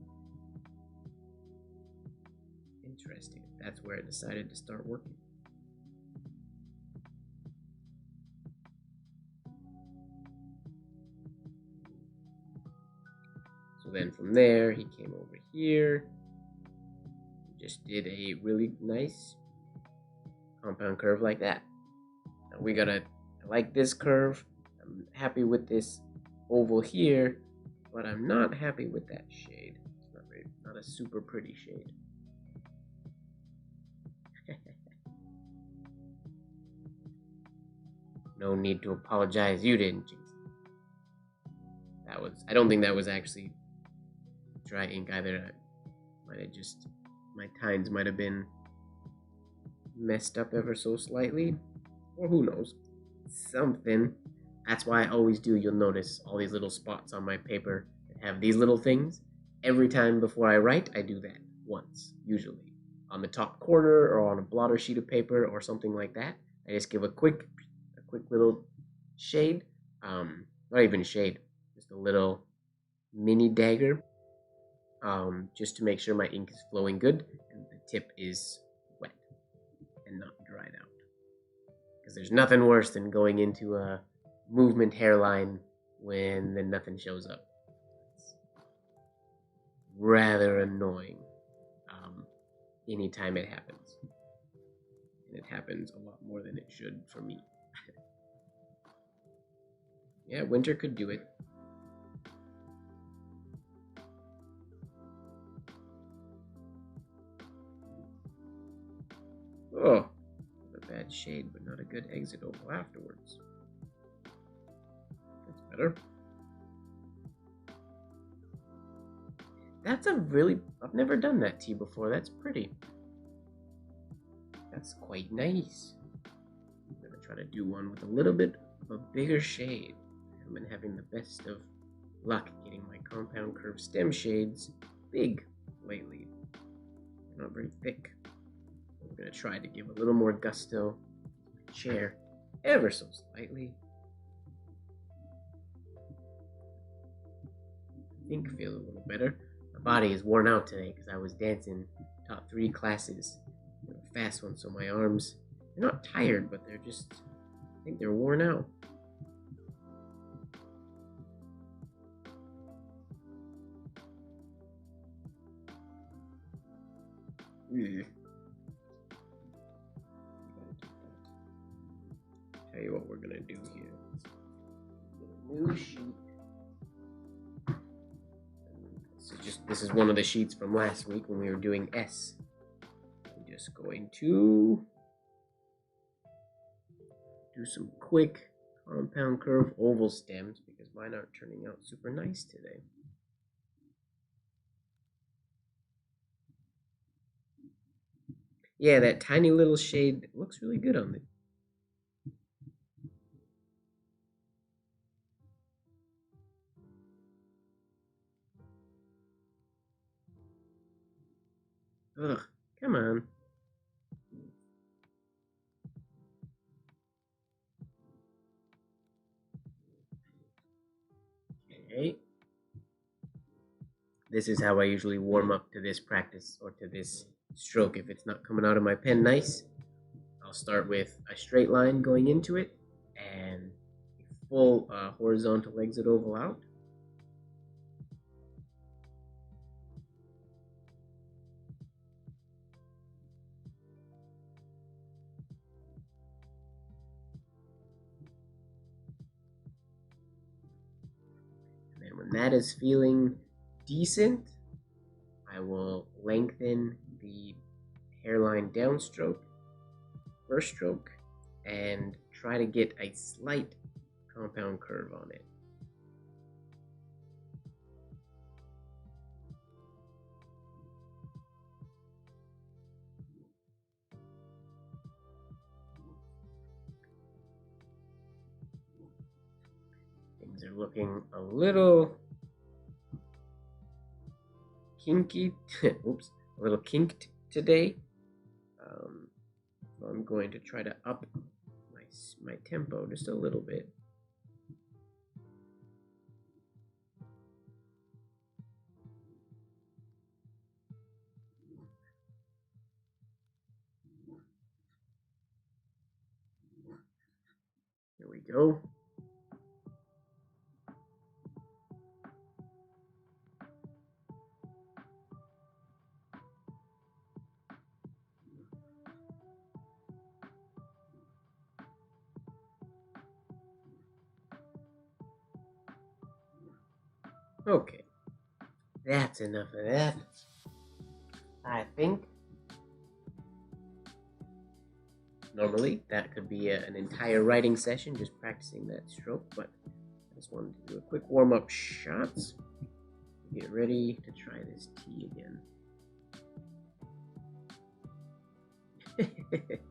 A: Interesting. That's where I decided to start working. So then from there, he came over here. Just did a really nice compound curve like that. Now I like this curve. I'm happy with this oval here, but I'm not happy with that shade. It's not a super pretty shade. No need to apologize. You didn't, jinx it. I don't think that was actually dry ink either. My tines might have been messed up ever so slightly, or who knows, something. That's why I always do. You'll notice all these little spots on my paper that have these little things. Every time before I write, I do that once, usually on the top corner or on a blotter sheet of paper or something like that. I just give a quick little shade, not even shade, just a little mini dagger, just to make sure my ink is flowing good and the tip is wet and not dried out. Because there's nothing worse than going into a movement hairline when then nothing shows up. It's rather annoying anytime it happens. And it happens a lot more than it should for me. Yeah, winter could do it. Oh, a bad shade, but not a good exit oval afterwards. That's better. That's a really... I've never done that tee before. That's pretty. That's quite nice. I'm going to try to do one with a little bit of a bigger shade. I've been having the best of luck getting my compound curve stem shades big lately. They're not very thick. I'm going to try to give a little more gusto to the chair ever so slightly. I think feel a little better. My body is worn out today because I was dancing, taught 3 classes, fast ones, so my arms, they're not tired, but they're just, I think they're worn out. Tell you what we're gonna do here. Get a new sheet. This is one of the sheets from last week when we were doing S. I'm just going to do some quick compound curve oval stems because mine aren't turning out super nice today. Yeah, that tiny little shade looks really good on it. Ugh, come on. Okay. This is how I usually warm up to this practice or to this stroke. If it's not coming out of my pen nice, I'll start with a straight line going into it and a full horizontal exit oval out. And then when that is feeling decent, I will lengthen the hairline downstroke, first stroke, and try to get a slight compound curve on it. Things are looking a little kinky, oops, a little kinked today. So I'm going to try to up my tempo just a little bit. Here we go. Okay, that's enough of that, I think. Normally, that could be an entire writing session, just practicing that stroke, but I just wanted to do a quick warm-up shots. Get ready to try this tee again. It's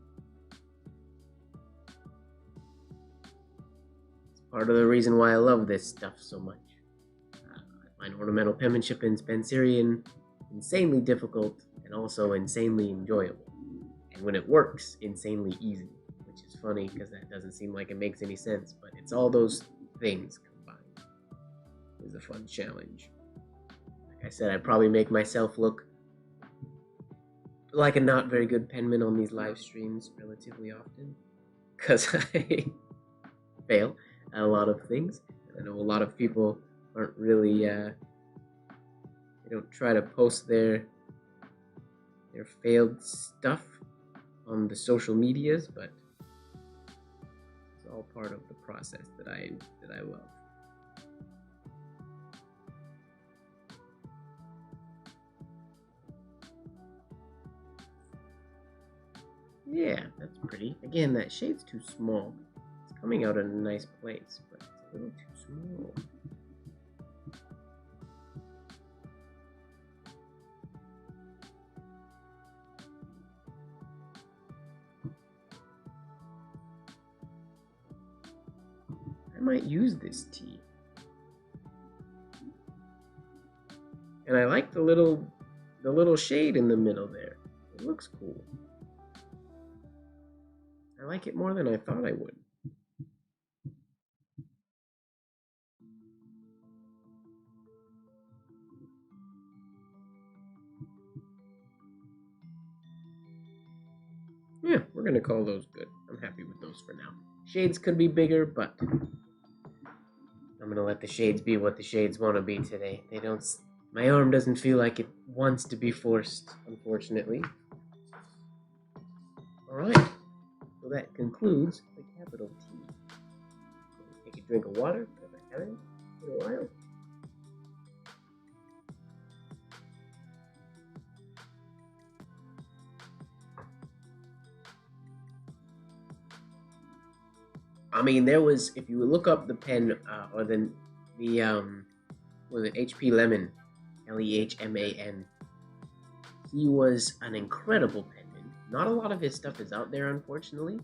A: part of the reason why I love this stuff so much. I find ornamental penmanship and Spencerian insanely difficult and also insanely enjoyable. And when it works, insanely easy, which is funny because that doesn't seem like it makes any sense, but it's all those things combined. It's a fun challenge. Like I said, I probably make myself look like a not very good penman on these live streams relatively often because I fail at a lot of things. I know a lot of people aren't really, they don't try to post their failed stuff on the social medias, but all part of the process that I love. Yeah, that's pretty. Again, that shade's too small. It's coming out in a nice place, but it's a little too small. I might use this tea. And I like the little shade in the middle there. It looks cool. I like it more than I thought I would. Yeah, we're gonna call those good. I'm happy with those for now. Shades could be bigger, but I'm gonna let the shades be what the shades want to be today. They don't. My arm doesn't feel like it wants to be forced, unfortunately. All right. So that concludes the capital T. Take a drink of water because I haven't in a while. I mean, there was, if you look up the pen, or the was it H.P. Lemon, Lehman, he was an incredible penman. Not a lot of his stuff is out there, unfortunately,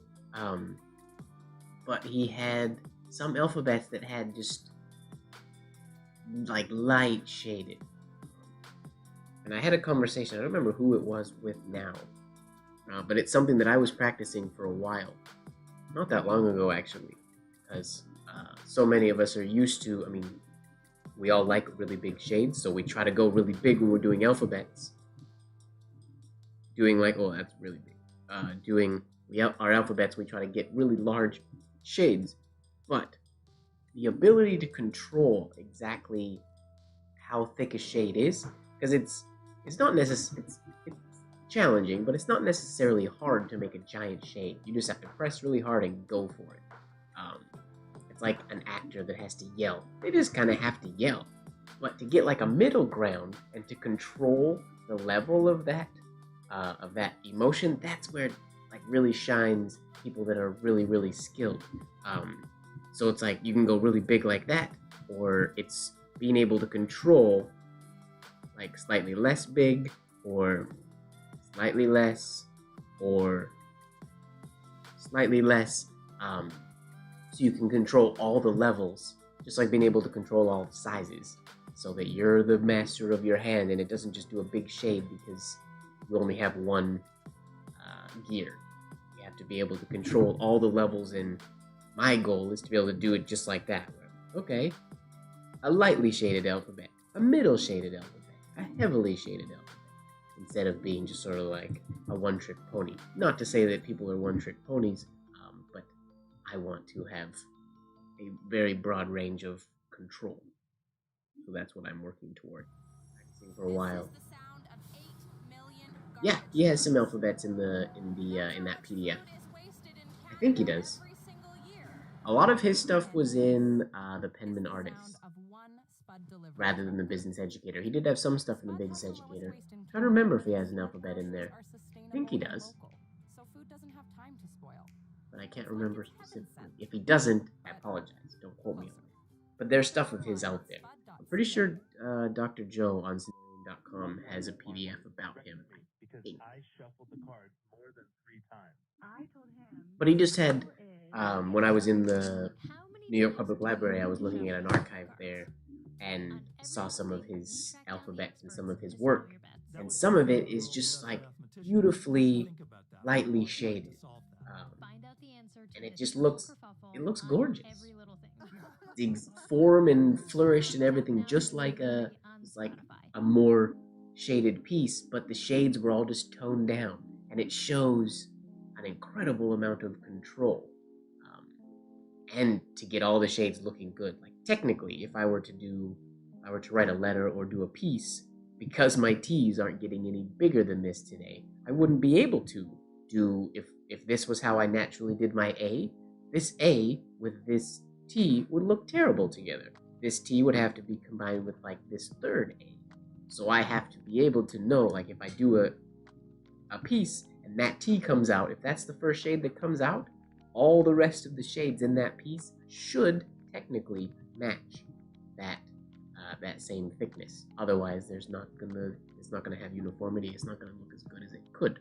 A: but he had some alphabets that had just, like, light shaded. And I had a conversation, I don't remember who it was with now, but it's something that I was practicing for a while. Not that long ago, actually, because so many of us are used to, I mean, we all like really big shades, so we try to go really big when we're doing alphabets. Doing like, oh, that's really big. Doing our alphabets, we try to get really large shades, but the ability to control exactly how thick a shade is, because it's not necessarily, it's challenging, but it's not necessarily hard to make a giant shade. You just have to press really hard and go for it. It's like an actor that has to yell. They just kind of have to yell. But to get like a middle ground and to control the level of that emotion, that's where it like really shines people that are really, really skilled. So it's like you can go really big like that, or it's being able to control like slightly less big, or slightly less, or slightly less, so you can control all the levels, just like being able to control all the sizes, so that you're the master of your hand and it doesn't just do a big shade because you only have one gear. You have to be able to control all the levels, and my goal is to be able to do it just like that. Okay, a lightly shaded alphabet, a middle shaded alphabet, a heavily shaded alphabet, instead of being just sort of like a one-trick pony. Not to say that people are one-trick ponies, but I want to have a very broad range of control. So that's what I'm working toward. Practicing for a while. Yeah, he has some alphabets in that PDF. I think he does. A lot of his stuff was in the Penman Artist, rather than the Business Educator. He did have some stuff in the Business Educator. I'm trying to remember if he has an alphabet in there. I think he does, but I can't remember specifically. If he doesn't, I apologize. Don't quote me on it. But there's stuff of his out there. I'm pretty sure Dr. Joe on Cinnamon.com has a PDF about him. I shuffled the cards more than 3 times. But he just had, when I was in the New York Public Library, I was looking at an archive there and saw some of his alphabets and some of his work. And some of it is just like beautifully lightly shaded. And it just looks gorgeous. The form and flourish and everything, just like a more shaded piece, but the shades were all just toned down, and it shows an incredible amount of control. And to get all the shades looking good, like technically, if I were to write a letter or do a piece, because my T's aren't getting any bigger than this today, I wouldn't be able to do, if this was how I naturally did my A, this A with this T would look terrible together. This T would have to be combined with like this third A. So I have to be able to know, like if I do a piece and that T comes out, if that's the first shade that comes out, all the rest of the shades in that piece should technically match that that same thickness. Otherwise, it's not gonna have uniformity. It's not gonna look as good as it could.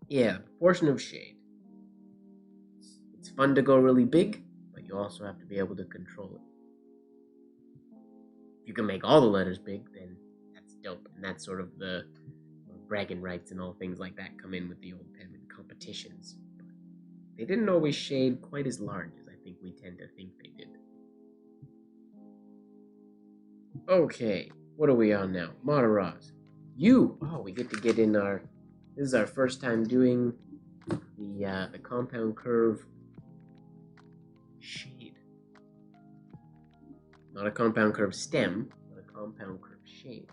A: Yeah, proportion of shade. It's fun to go really big, but you also have to be able to control it. If you can make all the letters big, then that's dope, and that's sort of the bragging rights and all things like that come in with the old Penman competitions. But they didn't always shade quite as large as I think we tend to think they did. Okay, what are we on now? Mataraz. We get to get in our... This is our first time doing the compound curve shade. Not a compound curve stem, but a compound curve shade.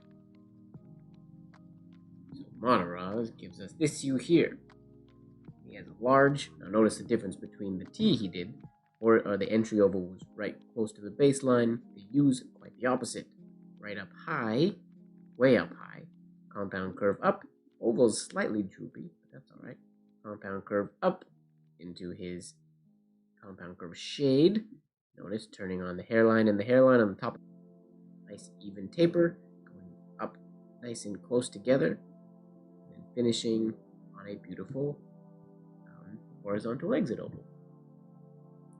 A: So Mataraz gives us this hue here. He has a large. Now notice the difference between the T he did, or the entry oval was right close to the baseline. The U's quite the opposite. Right up high, way up high. Compound curve up. Oval's slightly droopy, but that's alright. Compound curve up into his compound curve shade. Notice turning on the hairline and the hairline on the top. Nice even taper, going up nice and close together, and finishing on a beautiful horizontal exit oval.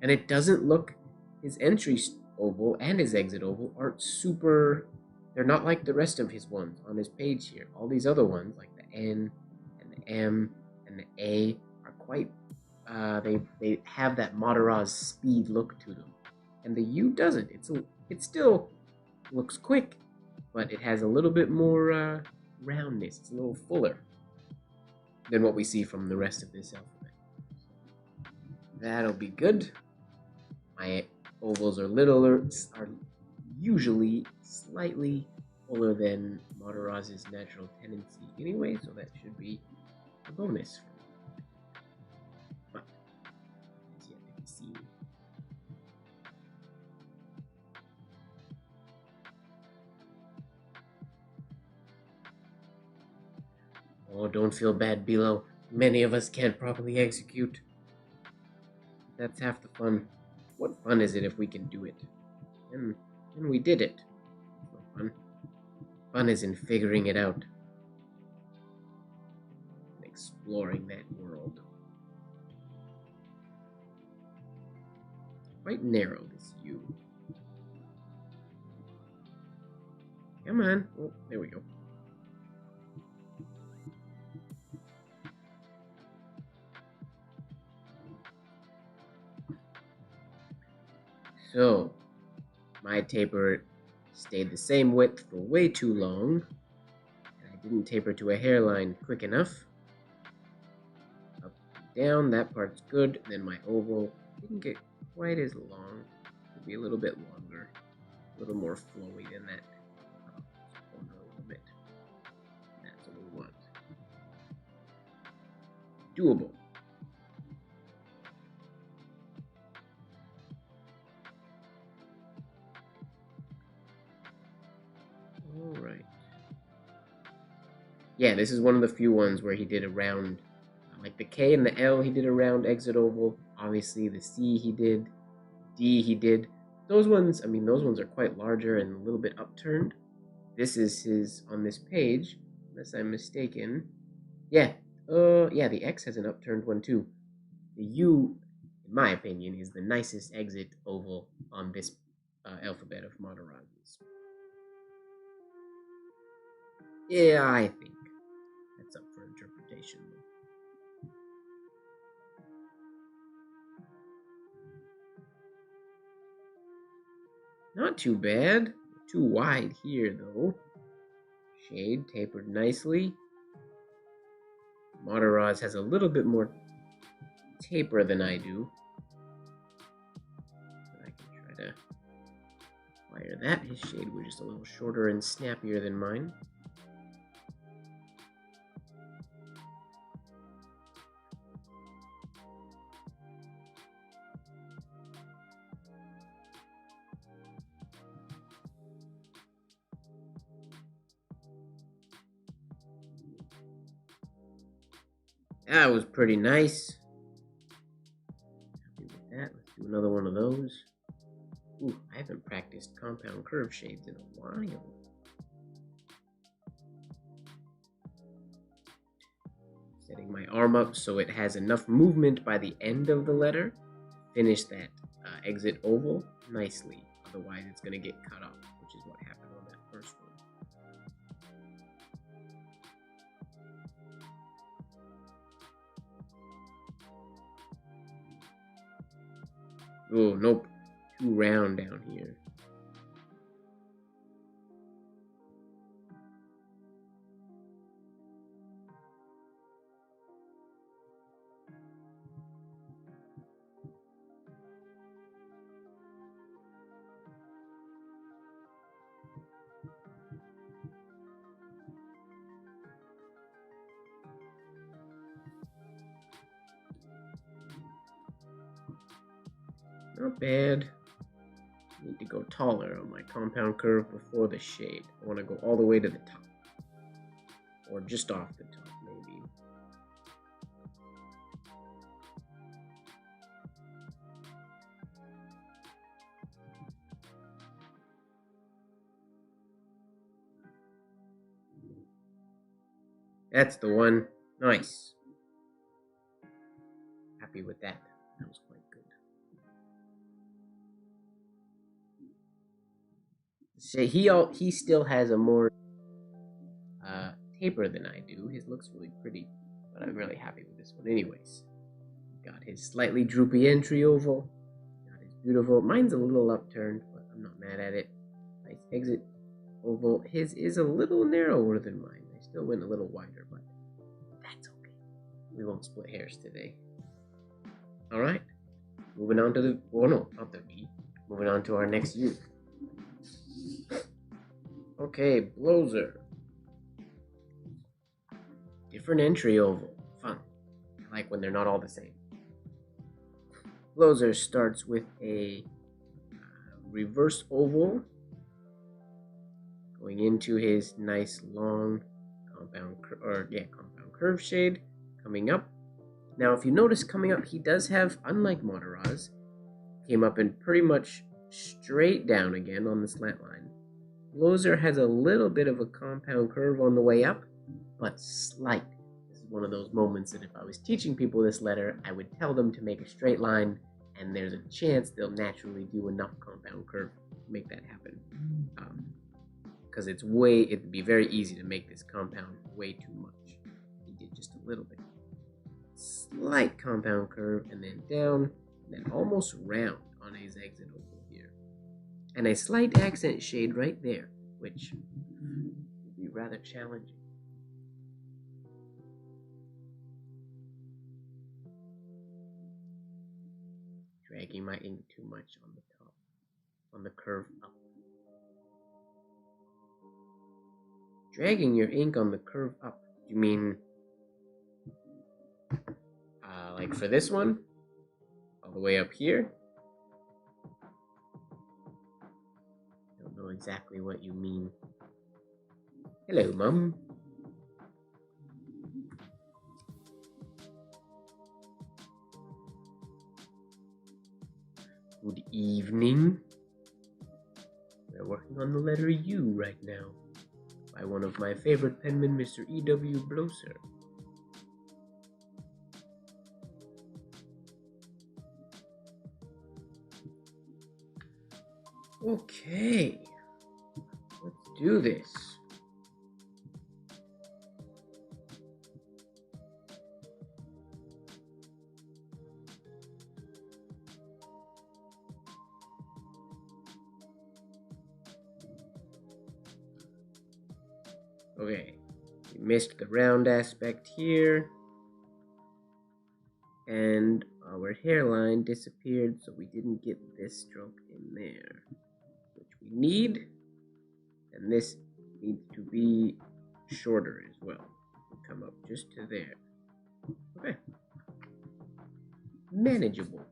A: And it doesn't look, his entry oval and his exit oval aren't super, they're not like the rest of his ones on his page here. All these other ones, like the N and the M and the A, are quite, they have that Mataraz speed look to them. And the U doesn't. It still looks quick, but it has a little bit more roundness. It's a little fuller than what we see from the rest of this alphabet. That'll be good. My ovals are usually slightly fuller than Mataraz's natural tendency anyway, so that should be a bonus for me. But it's yet to be seen. Oh, don't feel bad, Bilo. Many of us can't properly execute. That's half the fun. What fun is it if we can do it? And we did it. It's no fun. Fun is in figuring it out. And exploring that world. Quite narrow, this U. Come on. Oh, there we go. So, my taper stayed the same width for way too long, and I didn't taper to a hairline quick enough. Up and down, that part's good. Then my oval didn't get quite as long. It'll be a little bit longer, a little more flowy than that. A little bit. That's what we want. Doable. Alright. Yeah, this is one of the few ones where he did a round, like the K and the L, he did a round exit oval. Obviously, the C he did, D he did. Those ones, those ones are quite larger and a little bit upturned. This is his, on this page, unless I'm mistaken. Yeah, the X has an upturned one too. The U, in my opinion, is the nicest exit oval on this alphabet of Mataraz's. Yeah, I think that's up for interpretation. Not too bad. Too wide here, though. Shade tapered nicely. Mataraz has a little bit more taper than I do. But I can try to wire that. His shade was just a little shorter and snappier than mine. That was pretty nice. Happy with that. Let's do another one of those. Ooh, I haven't practiced compound curve shades in a while. Setting my arm up so it has enough movement by the end of the letter to finish that exit oval nicely. Otherwise, it's going to get cut off, which is what happened on that first one. Oh, nope. Too round down here. Not bad. Need to go taller on my compound curve before the shade. I want to go all the way to the top. Or just off the top, maybe. That's the one. Nice. Happy with that. That was quite good. He still has a more taper than I do. His looks really pretty, but I'm really happy with this one anyways. Got his slightly droopy entry oval. Got his beautiful. Mine's a little upturned, but I'm not mad at it. Nice exit oval. His is a little narrower than mine. I still went a little wider, but that's okay. We won't split hairs today. Alright. Moving on to the... Oh no, not the V. Moving on to our next U. Okay, Blozer. Different entry oval. Fun. I like when they're not all the same. Blozer starts with a reverse oval going into his nice long compound curve shade coming up. Now, if you notice coming up, he does have, unlike Mataraz, came up and pretty much straight down again on the slant line. Blozer has a little bit of a compound curve on the way up, but slight. This is one of those moments that if I was teaching people this letter, I would tell them to make a straight line, and there's a chance they'll naturally do enough compound curve to make that happen. Because it'd be very easy to make this compound way too much. He did just a little bit. Slight compound curve, and then down, and then almost round on his exit oval here. And a slight accent shade right there, which would be rather challenging. Dragging my ink too much on the top, on the curve up. Dragging your ink on the curve up, you mean like for this one, all the way up here? I don't know exactly what you mean. Hello, Mum. Good evening. We're working on the letter U right now by one of my favorite penmen, Mr. E.W. Bloser. Okay, let's do this. Okay, we missed the round aspect here, and our hairline disappeared, so we didn't get this stroke in there, which we need, and this needs to be shorter as well. We'll come up just to there. Okay, manageable.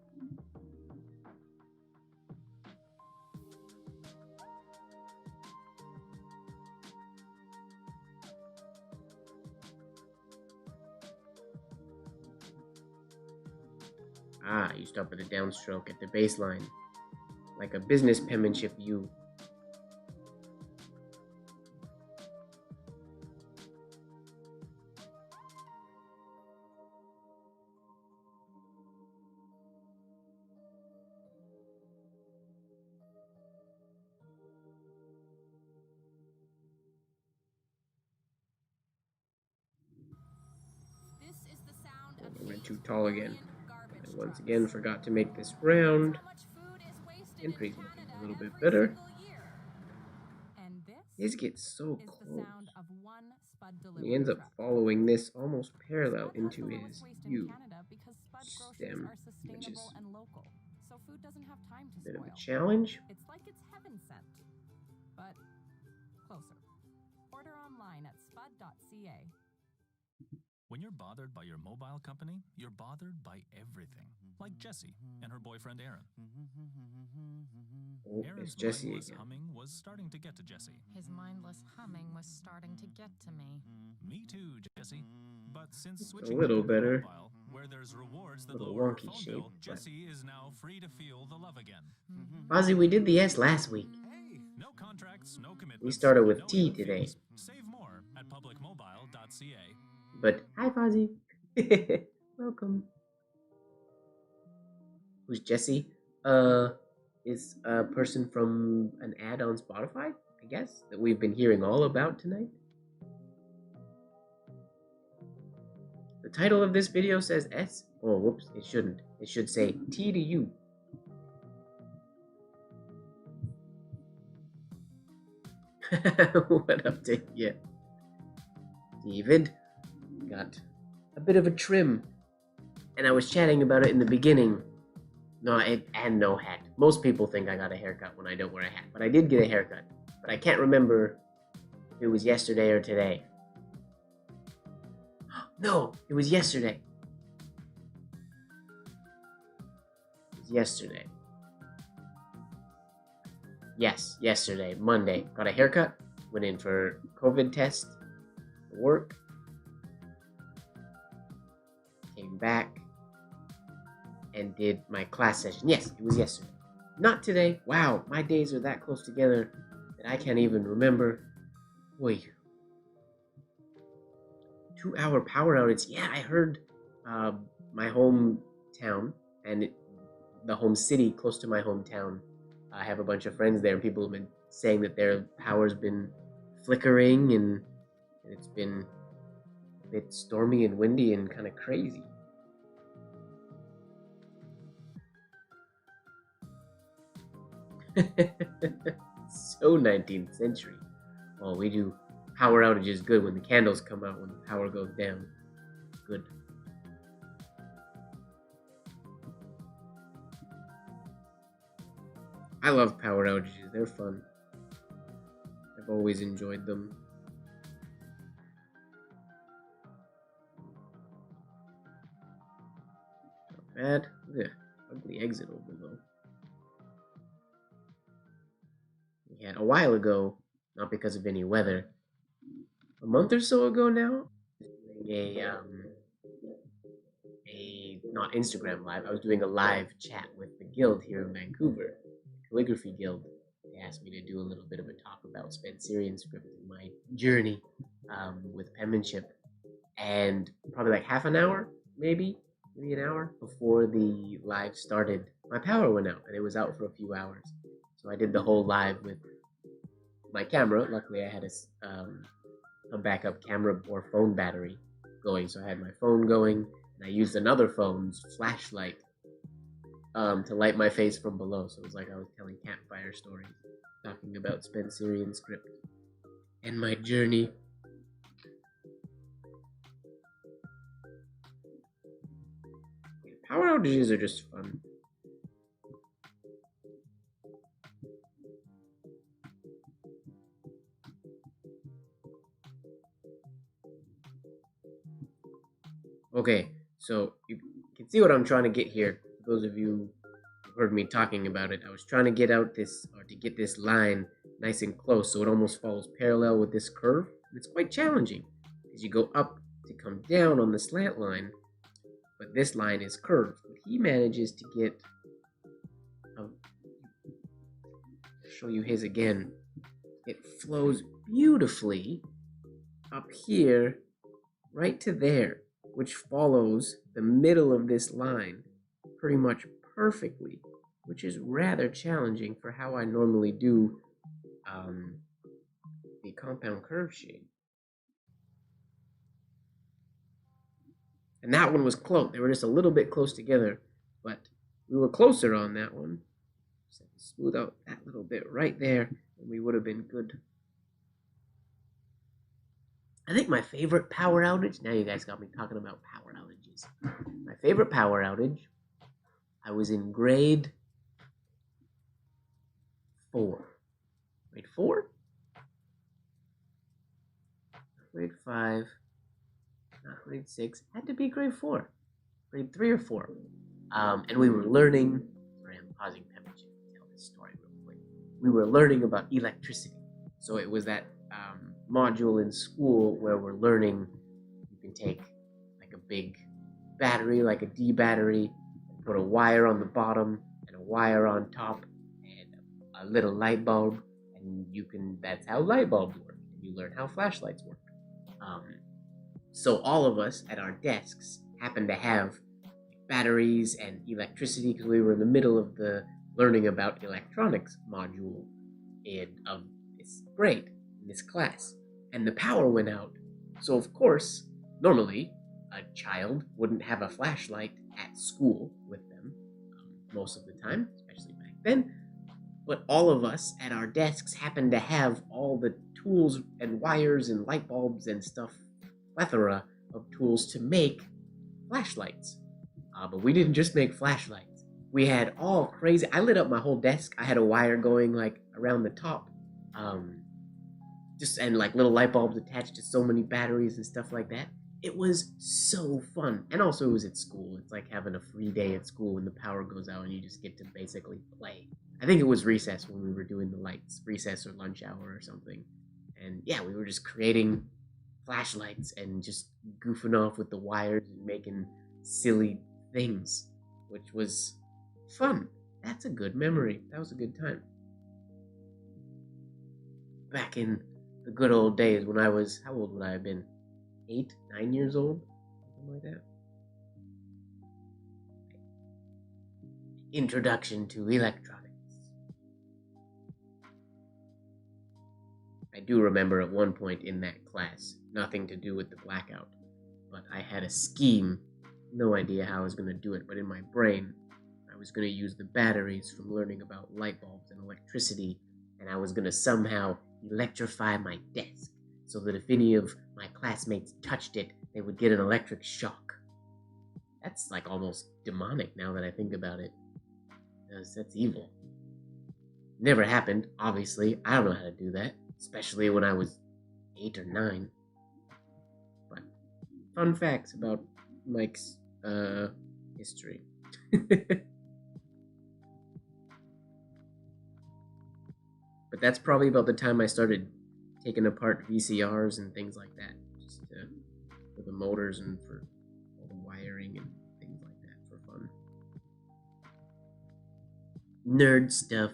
A: Ah, you start with a downstroke at the baseline, like a business penmanship U.
B: This is the sound of
A: I went too
B: 8
A: tall again.
B: million garbage
A: I once
B: trucks.
A: again forgot to make this
B: That's
A: round.
B: how much food is wasted
A: Entry's
B: in
A: looking
B: Canada
A: a little bit
B: every
A: better.
B: single year. And this
A: His gets so
B: is the
A: close.
B: sound of one Spud
A: He
B: delivery
A: ends up
B: truck.
A: following this almost parallel
B: Spud has
A: into
B: the
A: his
B: lowest waste in
A: U
B: Canada because Spud groceries
A: stem,
B: are
A: which is
B: sustainable and local, so food doesn't have time to
A: a bit of
B: spoil.
A: a challenge.
B: It's like it's heaven sent, but closer. Order online at spud.ca.
C: When you're bothered by your mobile company, you're bothered by everything. Like Jessie and her boyfriend Aaron.
A: Oh, it's
C: Aaron's
A: Jessie
C: mindless
A: again.
C: humming was starting to get to Jessie.
B: His mindless humming was starting to get to me.
C: Me too, Jessie. But since
A: It's
C: switching
A: a little
C: to Public
A: better.
C: Mobile, where there's rewards that
A: Little
C: lower her
A: wonky
C: phone
A: shape,
C: bill,
A: but-
C: Jessie is now free to feel the love again.
A: Ozzy, we did the S last week.
C: No contracts, no commitments.
A: We started
C: and
A: with
C: no
A: T
C: hidden
A: today.
C: fees. Save more at publicmobile.ca.
A: But hi, Fozzie. Welcome. Who's Jessie? Is a person from an ad on Spotify, I guess, that we've been hearing all about tonight. The title of this video says S. Oh, whoops, it shouldn't. It should say T to U. What update yet? David got a bit of a trim, and I was chatting about it in the beginning. No hat. Most people think I got a haircut when I don't wear a hat, but I did get a haircut. But I can't remember if it was yesterday or today. No, it was yesterday. It was yesterday. Yes, yesterday, Monday. Got a haircut, went in for COVID test, for work, came back, and did my class session. Yes, it was yesterday. Not today. Wow, my days are that close together that I can't even remember. Wait. 2-hour power outage. Yeah, I heard my hometown and the home city close to my hometown. I have a bunch of friends there, and people have been saying that their power's been flickering and it's been a bit stormy and windy and kind of crazy. So 19th century. Well, we do power outages good when the candles come out, when the power goes down. Good. I love power outages. They're fun. I've always enjoyed them. Not bad. Ugh, ugly exit over though. We had a while ago, not because of any weather, a month or so ago now, a not Instagram live. I was doing a live chat with the guild here in Vancouver, the Calligraphy Guild. They asked me to do a little bit of a talk about Spencerian script and my journey with penmanship, and probably like half an hour, maybe an hour before the live started, my power went out, and it was out for a few hours. So I did the whole live with my camera. Luckily, I had a backup camera or phone battery going, so I had my phone going, and I used another phone's flashlight to light my face from below. So it was like I was telling campfire stories, talking about Spencerian script and my journey. Power outages are just fun. Okay, so you can see what I'm trying to get here. For those of you who heard me talking about it, I was trying to get out this, or to get this line nice and close so it almost follows parallel with this curve. It's quite challenging because you go up to come down on the slant line, but this line is curved, which he manages to get, I'll show you his again. It flows beautifully up here, right to there, which follows the middle of this line pretty much perfectly, which is rather challenging for how I normally do the compound curve shade. And that one was close. They were just a little bit close together, but we were closer on that one. So smooth out that little bit right there, and we would have been good. I think my favorite power outage, now you guys got me talking about power outages. My favorite power outage, I was in grade 4. Grade 4? Grade 5. Not grade 6. Had to be grade 4. Grade 3 or 4. And we were learning. Sorry, I'm pausing Penman to tell this story real quick. We were learning about electricity. So it was that module in school where we're learning you can take like a big battery, like a D battery, and put a wire on the bottom and a wire on top and a little light bulb, and that's how light bulbs work. And you learn how flashlights work. So all of us at our desks happened to have batteries and electricity because we were in the middle of the learning about electronics module of this grade, in this class. And the power went out. So of course, normally, a child wouldn't have a flashlight at school with them most of the time, especially back then. But all of us at our desks happened to have all the tools and wires and light bulbs and stuff, plethora of tools to make flashlights. But we didn't just make flashlights. We had all crazy. I lit up my whole desk. I had a wire going like around the top, and like little light bulbs attached to so many batteries and stuff like that. It was so fun, and also it was at school. It's like having a free day at school when the power goes out and you just get to basically play. I think it was recess when we were doing the lights, recess or lunch hour or something. And yeah, we were just creating flashlights and just goofing off with the wires and making silly things, which was fun. That's a good memory. That was a good time. Back in the good old days when I was, how old would I have been? 8, 9 years old? Something like that. Introduction to electronics. I do remember at one point in that class, nothing to do with the blackout, but I had a scheme, no idea how I was going to do it, but in my brain, I was going to use the batteries from learning about light bulbs and electricity, and I was going to somehow electrify my desk, so that if any of my classmates touched it, they would get an electric shock. That's like almost demonic now that I think about it. That's evil. Never happened, obviously. I don't know how to do that, especially when I was 8 or 9. But fun facts about Mike's history. But that's probably about the time I started taking apart VCRs and things like that, just for the motors and for all the wiring and things like that for fun. Nerd stuff.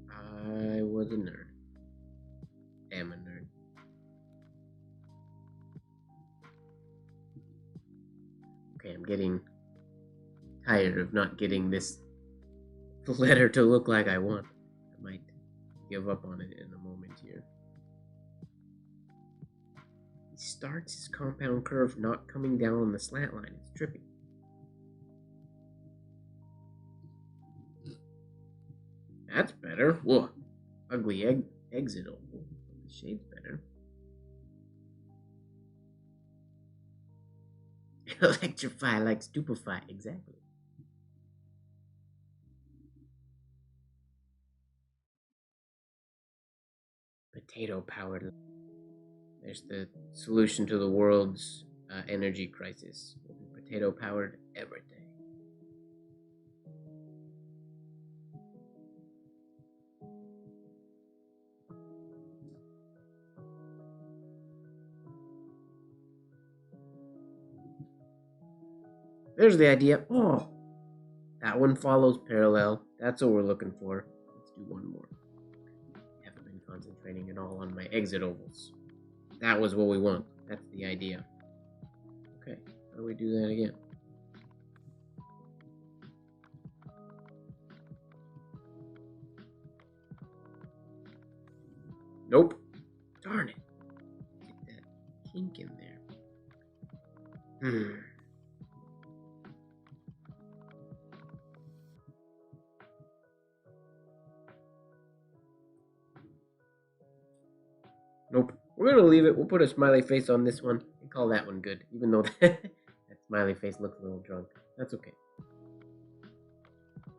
A: I was a nerd. Am a nerd. Okay, I'm getting tired of not getting this letter to look like I want. I might give up on it in a moment here. He starts his compound curve not coming down on the slant line. It's trippy. That's better. Whoa. Ugly exit oval. The shade's better. Electrify like stupefy. Exactly. Potato-powered. There's the solution to the world's energy crisis. We'll be potato-powered every day. There's the idea. Oh, that one follows parallel. That's what we're looking for. Let's do one more. I haven't been concentrating at all on my exit ovals. That was what we want. That's the idea. Okay, how do we do that again? Nope. Darn it. Get that kink in there. Nope. We're gonna leave it. We'll put a smiley face on this one and call that one good, even though that smiley face looks a little drunk. That's okay.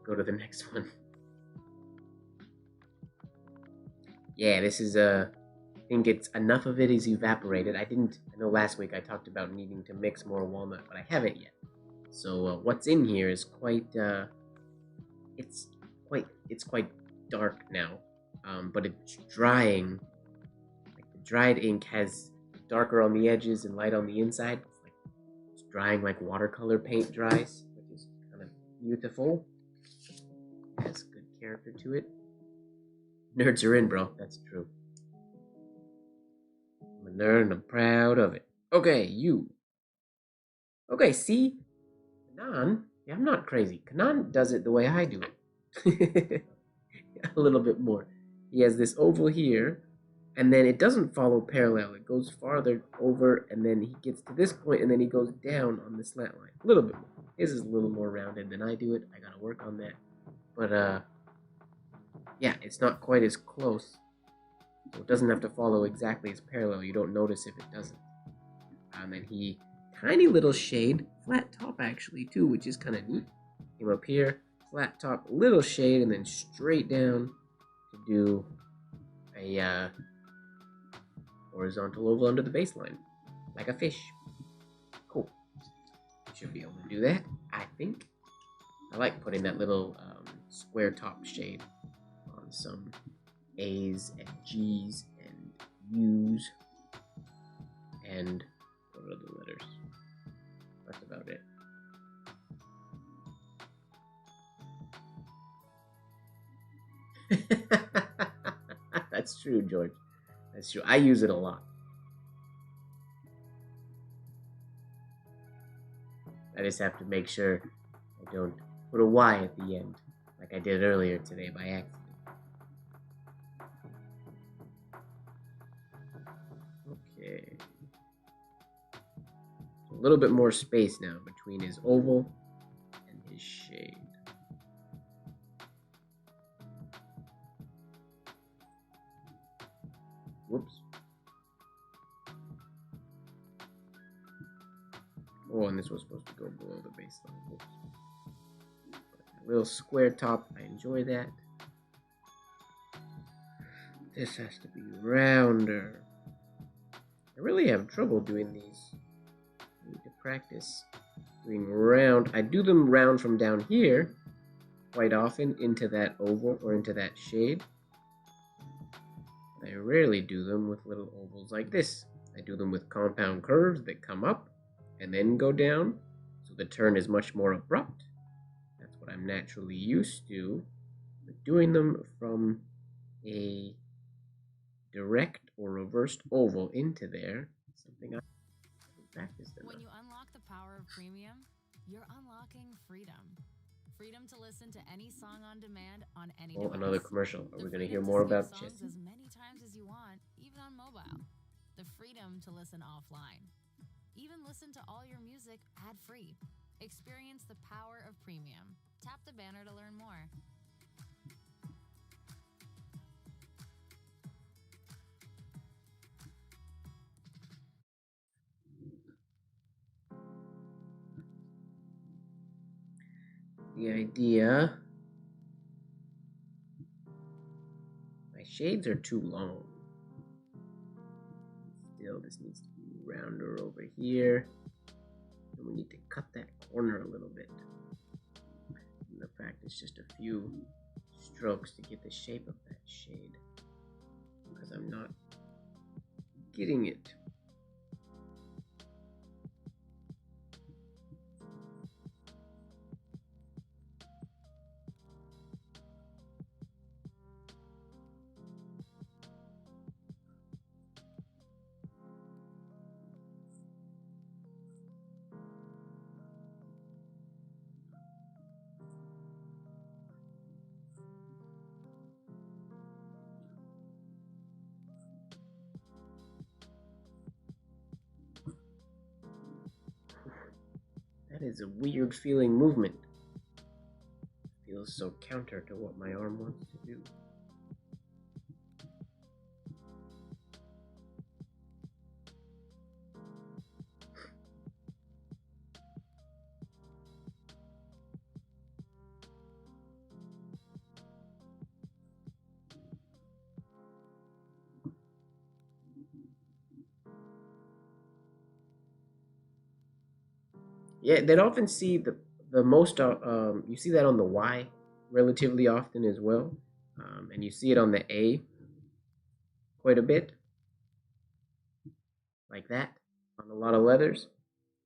A: Go to the next one. Yeah, this is I think it's enough of it is evaporated. I know last week I talked about needing to mix more walnut, but I haven't yet. So what's in here is quite it's quite dark now, but it's drying. Like the dried ink has darker on the edges and light on the inside. It's drying like watercolor paint dries, which is kind of beautiful. Has good character to it. Nerds are in, bro. That's true. I'm a nerd and I'm proud of it. Okay, you. Okay, see? Kanan, yeah, I'm not crazy. Kanan does it the way I do it. A little bit more. He has this oval here, and then it doesn't follow parallel. It goes farther over, and then he gets to this point, and then he goes down on the slant line. A little bit more. His is a little more rounded than I do it. I gotta work on that. But, yeah, it's not quite as close. So it doesn't have to follow exactly as parallel. You don't notice if it doesn't. And then he, tiny little shade, flat top actually too, which is kind of neat. Came up here, flat top, little shade, and then straight down to do a horizontal oval under the baseline, like a fish. Cool. Should be able to do that, I think. I like putting that little square top shade on some A's and G's and U's and what are the letters? That's about it. That's true, George. That's true. I use it a lot. I just have to make sure I don't put a Y at the end, like I did earlier today by accident. Okay. A little bit more space now between his oval and his shade. Whoops. Oh, and this was supposed to go below the baseline. Whoops. A little square top, I enjoy that. This has to be rounder. I really have trouble doing these. I need to practice doing round. I do them round from down here quite often into that oval or into that shade. I rarely do them with little ovals like this. I do them with compound curves that come up and then go down, so the turn is much more abrupt. That's what I'm naturally used to. But doing them from a direct or reversed oval into there, something I haven't practiced enough.
B: When you unlock the power of premium, you're unlocking freedom. Freedom to listen to any song on demand on any device.
A: Another commercial. Are we going to hear
B: freedom
A: more
B: to skip
A: about
B: songs
A: Jesse?
B: as many times as you want, even on mobile. The freedom to listen offline. Even listen to all your music ad-free. Experience the power of premium. Tap the banner to learn more.
A: The idea... My shades are too long. Still, this needs to be rounder over here. And we need to cut that corner a little bit. And the fact it's just a few strokes to get the shape of that shade. Because I'm not getting it. is a weird feeling movement. Feels so counter to what my arm wants to do. Yeah, they'd often see the most. You see that on the Y relatively often as well, and you see it on the A quite a bit, like that, on a lot of leathers.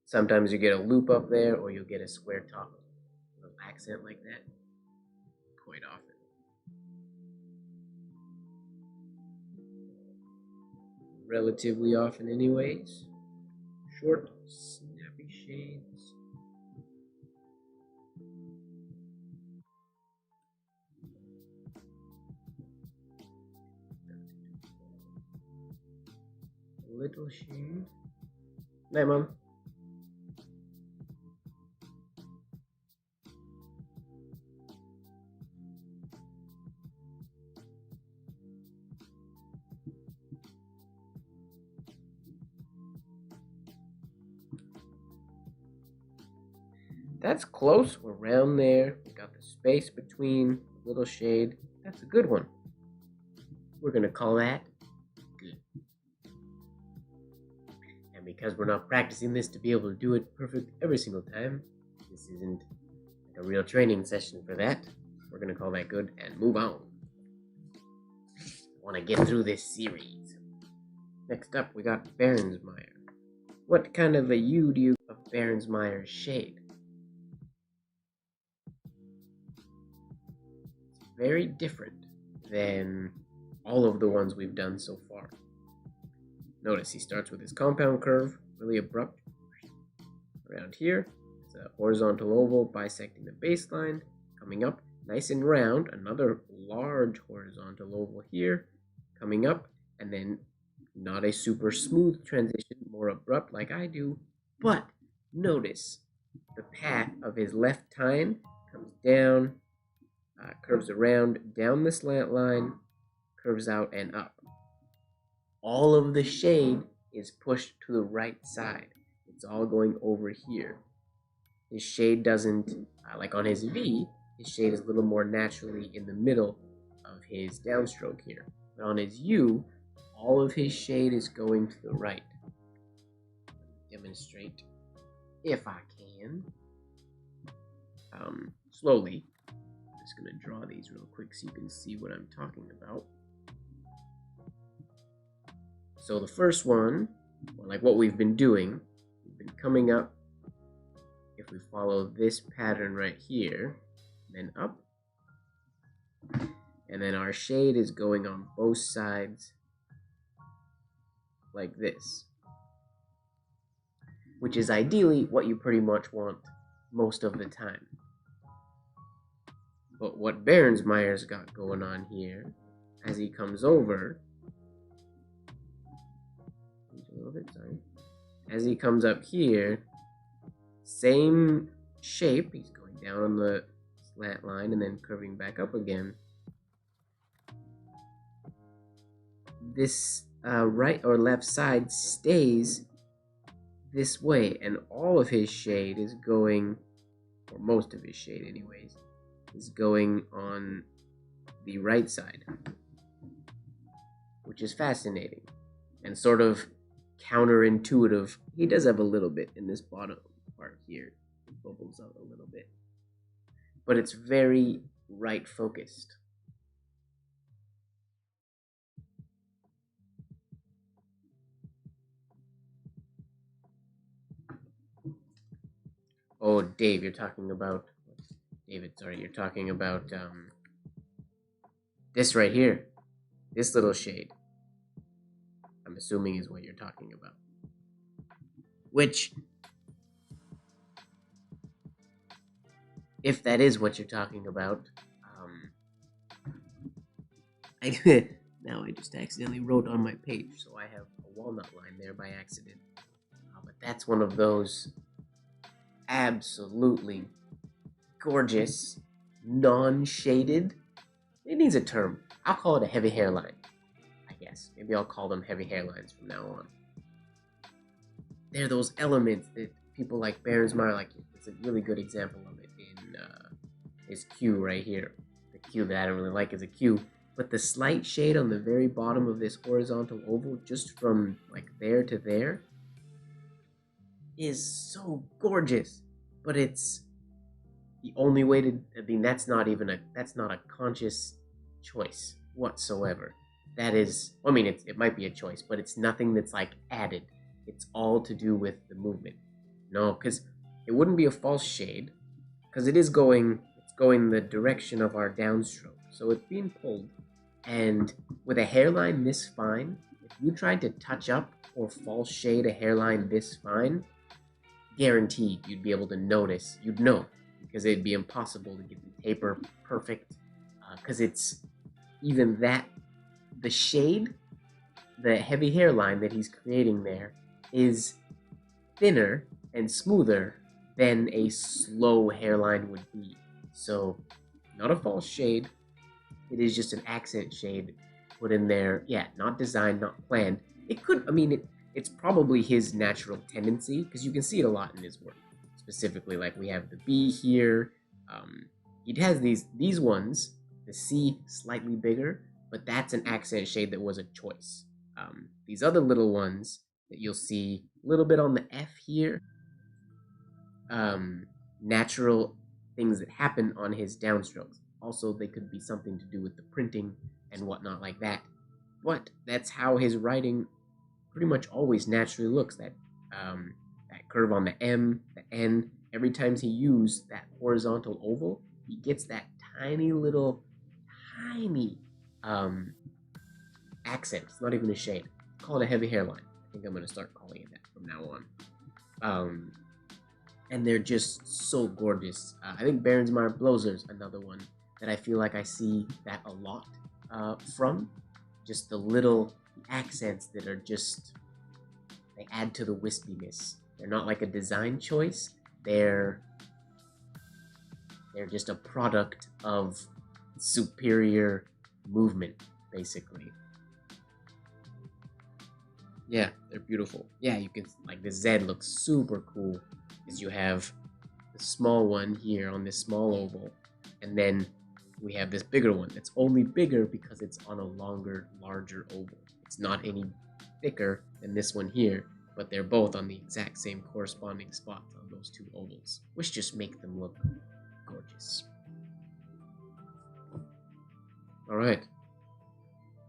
A: Sometimes you get a loop up there, or you'll get a square top, little accent like that, quite often. Relatively often, anyways. Short, snappy shades. Little shade. Night, Mom. That's close. We're around there. We got the space between the little shade. That's a good one. We're gonna call that good. And because we're not practicing this to be able to do it perfect every single time, this isn't like a real training session for that. We're gonna call that good and move on. I want to get through this series. Next up, we got Behrens Meyer. What kind of a hue do you of Behrens Meyer's shade? It's very different than all of the ones we've done so far. Notice he starts with his compound curve, really abrupt. Around here, it's a horizontal oval bisecting the baseline, coming up nice and round, another large horizontal oval here, coming up, and then not a super smooth transition, more abrupt like I do, but notice the path of his left tine comes down, curves around, down the slant line, curves out and up. All of the shade is pushed to the right side. It's all going over here. His shade doesn't, like on his V, his shade is a little more naturally in the middle of his downstroke here. But on his U, all of his shade is going to the right. Demonstrate, if I can. Slowly. I'm just going to draw these real quick so you can see what I'm talking about. So the first one, or like what we've been doing, we've been coming up. If we follow this pattern right here, then up, and then our shade is going on both sides like this, which is ideally what you pretty much want most of the time. But what Behrens Meyer's got going on here, as he comes over, a little bit, sorry, as he comes up here, same shape, he's going down on the slant line and then curving back up again. This right or left side stays this way, and all of his shade is going, or most of his shade anyways, is going on the right side, which is fascinating and sort of counterintuitive. He does have a little bit in this bottom part here. It bubbles out a little bit, but it's very right focused. Oh, Dave, you're talking about David, sorry, you're talking about this right here. This little shade, I'm assuming, is what you're talking about. Which, if that is what you're talking about, now I just accidentally wrote on my page, so I have a walnut line there by accident. But that's one of those absolutely gorgeous, non-shaded. It needs a term. I'll call it a heavy hairline, I guess. Maybe I'll call them heavy hairlines from now on. They're those elements that people like Behrens Meyer, like, it's a really good example of it in his Q right here. The Q that I don't really like is a Q, but the slight shade on the very bottom of this horizontal oval, just from like there to there, is so gorgeous. But it's the only way to, I mean, that's not a conscious choice whatsoever. That is, I mean, it might be a choice, but it's nothing that's like added. It's all to do with the movement. No, because it wouldn't be a false shade, because it's going the direction of our downstroke. So it's being pulled. And with a hairline this fine, if you tried to touch up or false shade a hairline this fine, guaranteed you'd be able to notice. You'd know, because it'd be impossible to get the taper perfect. Because it's even that, the shade, the heavy hairline that he's creating there is thinner and smoother than a slow hairline would be. So, not a false shade. It is just an accent shade put in there. Yeah, not designed, not planned. It could, I mean, it's probably his natural tendency, because you can see it a lot in his work. Specifically, like we have the B here. He has these ones, the C slightly bigger, but that's an accent shade that was a choice. These other little ones that you'll see a little bit on the F here, natural things that happen on his downstrokes. Also, they could be something to do with the printing and whatnot like that. But that's how his writing pretty much always naturally looks. That curve on the M, the N. Every time he uses that horizontal oval, he gets that tiny little, tiny accent. It's not even a shade. Call it a heavy hairline. I think I'm going to start calling it that from now on. And they're just so gorgeous. I think Behrens Meyer Blozer's another one that I feel like I see that a lot from. Just the little accents that are just, they add to the wispiness. They're not like a design choice. They're just a product of superior movement, basically. Yeah, they're beautiful. Yeah, you can, like, the Z looks super cool, because you have the small one here on this small oval, and then we have this bigger one that's only bigger because it's on a larger oval. It's not any thicker than this one here, but they're both on the exact same corresponding spots on those two ovals, which just make them look gorgeous. All right.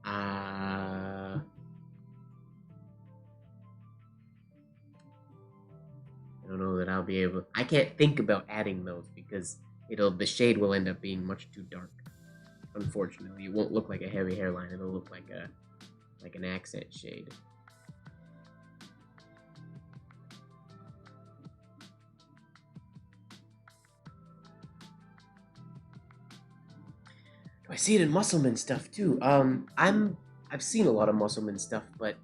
A: I don't know that I'll be able. I can't think about adding those because the shade will end up being much too dark. Unfortunately, it won't look like a heavy hairline. It'll look like an accent shade. I see it in Musselman stuff too. I've seen a lot of Musselman stuff, but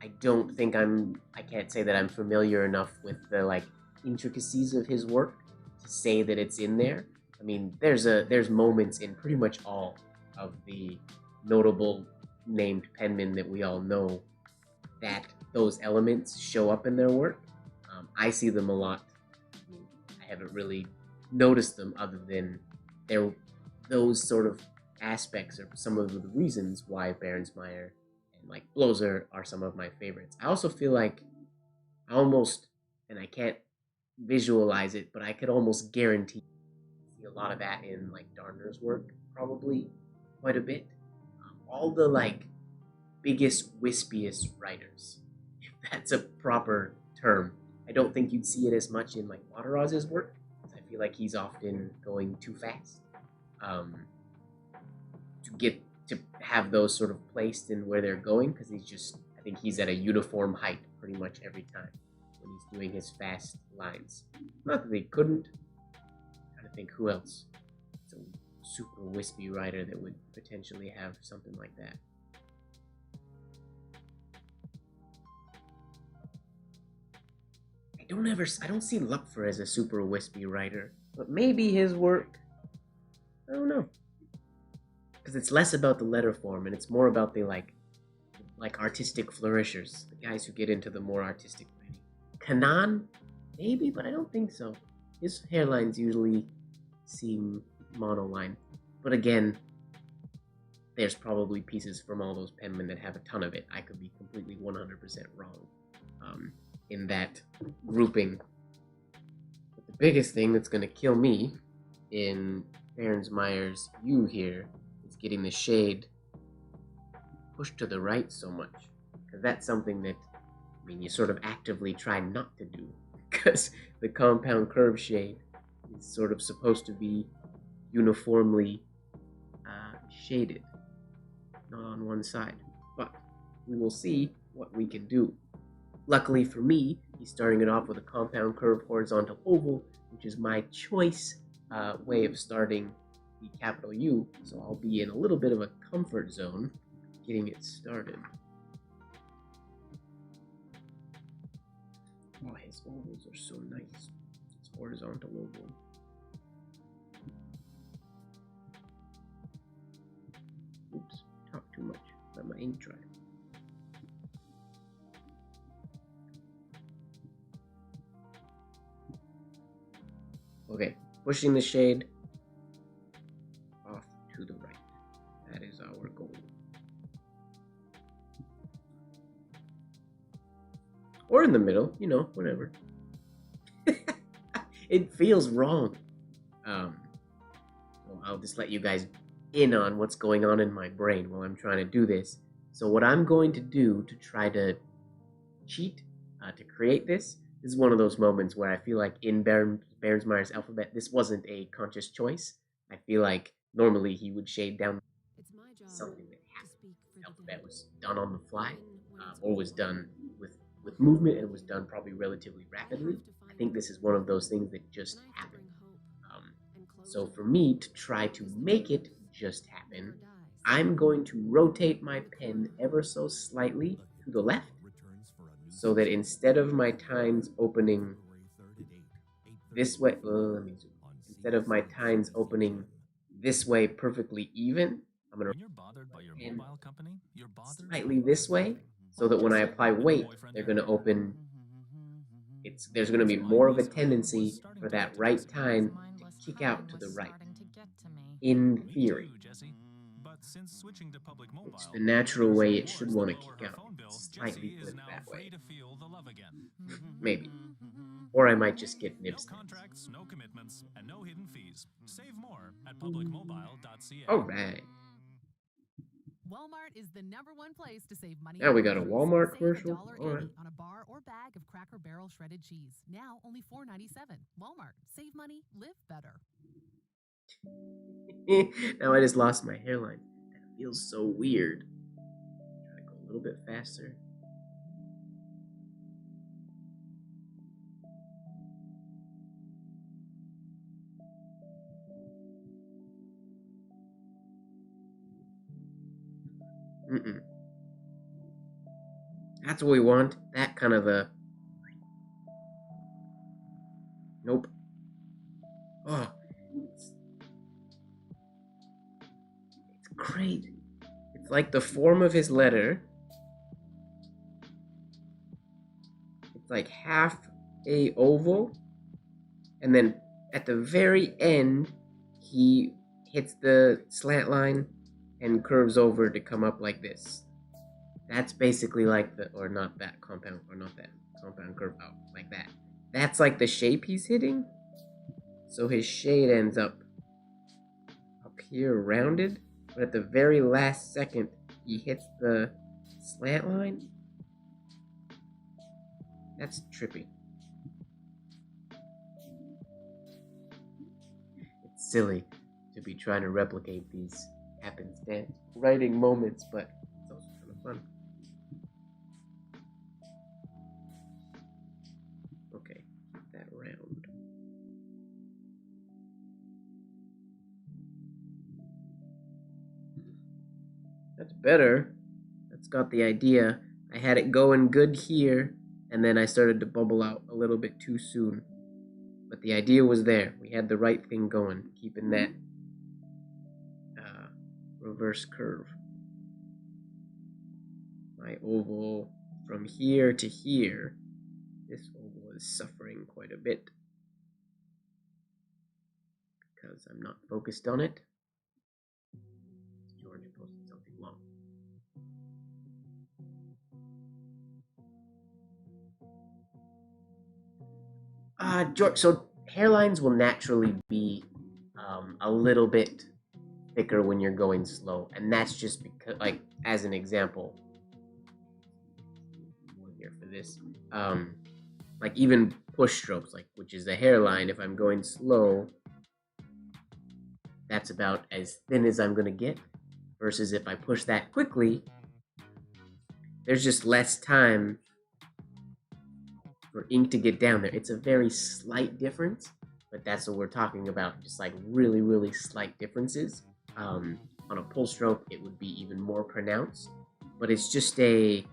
A: I don't think I can't say that I'm familiar enough with the like intricacies of his work to say that it's in there. I mean, there's moments in pretty much all of the notable named penmen that we all know that those elements show up in their work. I see them a lot. I mean, I haven't really noticed them other than those sort of aspects are some of the reasons why Behrens Meyer and like Blozer are some of my favorites. I also feel like and I can't visualize it, but I could almost guarantee see a lot of that in like Darner's work, probably quite a bit. All the like biggest, wispiest writers, if that's a proper term. I don't think you'd see it as much in like Wateroz's work. I feel like he's often going too fast. To have those sort of placed in where they're going, because I think he's at a uniform height pretty much every time when he's doing his fast lines. Not that they couldn't. I'm trying to think who else. It's a super wispy writer that would potentially have something like that. I don't I don't see Lupfer as a super wispy writer, but maybe his work, I don't know. Because it's less about the letter form and it's more about the like artistic flourishers, the guys who get into the more artistic writing. Kanan, maybe, but I don't think so. His hairlines usually seem monoline. But again, there's probably pieces from all those Penmen that have a ton of it. I could be completely 100% wrong in that grouping. But the biggest thing that's going to kill me in Behrens Meyer's U here is getting the shade pushed to the right so much. Because that's something that, I mean, you sort of actively try not to do. Because the compound curve shade is sort of supposed to be uniformly shaded, not on one side. But we will see what we can do. Luckily for me, he's starting it off with a compound curve horizontal oval, which is my choice way of starting the capital U, so I'll be in a little bit of a comfort zone getting it started. Oh, his ovals are so nice. It's horizontal oval. Oops, talk too much. Let my ink dry. Okay, pushing the shade off to the right. That is our goal. Or in the middle, you know, whatever. It feels wrong. So I'll just let you guys in on what's going on in my brain while I'm trying to do this. So what I'm going to do to try to cheat, to create this is one of those moments where I feel like in Behrens Meyer's alphabet, this wasn't a conscious choice. I feel like normally he would shade down something that happened. The alphabet was done on the fly, or was done with movement, and was done probably relatively rapidly. I think this is one of those things that just happened. So for me to try to make it just happen, I'm going to rotate my pen ever so slightly to the left, so that instead of my tines opening this way, instead of my tines opening this way perfectly even, I'm going to pen slightly this way, so that when I apply weight, they're going to open. There's going to be more of a tendency for that right tine to kick out to the right. In theory, it's the natural way it should want to kick out. Slightly flipped that way. Maybe. Or I might just get nibs.
C: Contracts, no commitments, and no hidden fees. Save more at publicmobile.ca.
A: All right.
B: Walmart is the #1 place to save money.
A: Now we got a Walmart commercial.
B: Save
A: All right.
B: $1.80 on a bar or bag of Cracker Barrel shredded cheese. Now only $4.97. Walmart. Save money, live better.
A: Now I just lost my hairline. That feels so weird. Try to go a little bit faster. That's what we want. That kind of a... Nope. Oh. It's great. It's like the form of his letter. It's like half a oval. And then at the very end, he hits the slant line and curves over to come up like this. That's basically like the, or not that compound curve out, like that. That's like the shape he's hitting. So his shade ends up here rounded, but at the very last second, he hits the slant line. That's trippy. It's silly to be trying to replicate these happenstance writing moments, but it's also kind of fun. Okay, keep that round. That's better. That's got the idea. I had it going good here, and then I started to bubble out a little bit too soon. But the idea was there. We had the right thing going, keeping that reverse curve. My oval from here to here, this oval is suffering quite a bit because I'm not focused on it. George posted something long. George, so hairlines will naturally be a little bit thicker when you're going slow, and that's just because, like, as an example, here for this, like even push strokes, like, which is the hairline, if I'm going slow, that's about as thin as I'm gonna get, versus if I push that quickly, there's just less time for ink to get down there. It's a very slight difference, but that's what we're talking about, just like really, really slight differences. On a pull stroke, it would be even more pronounced, but it's just a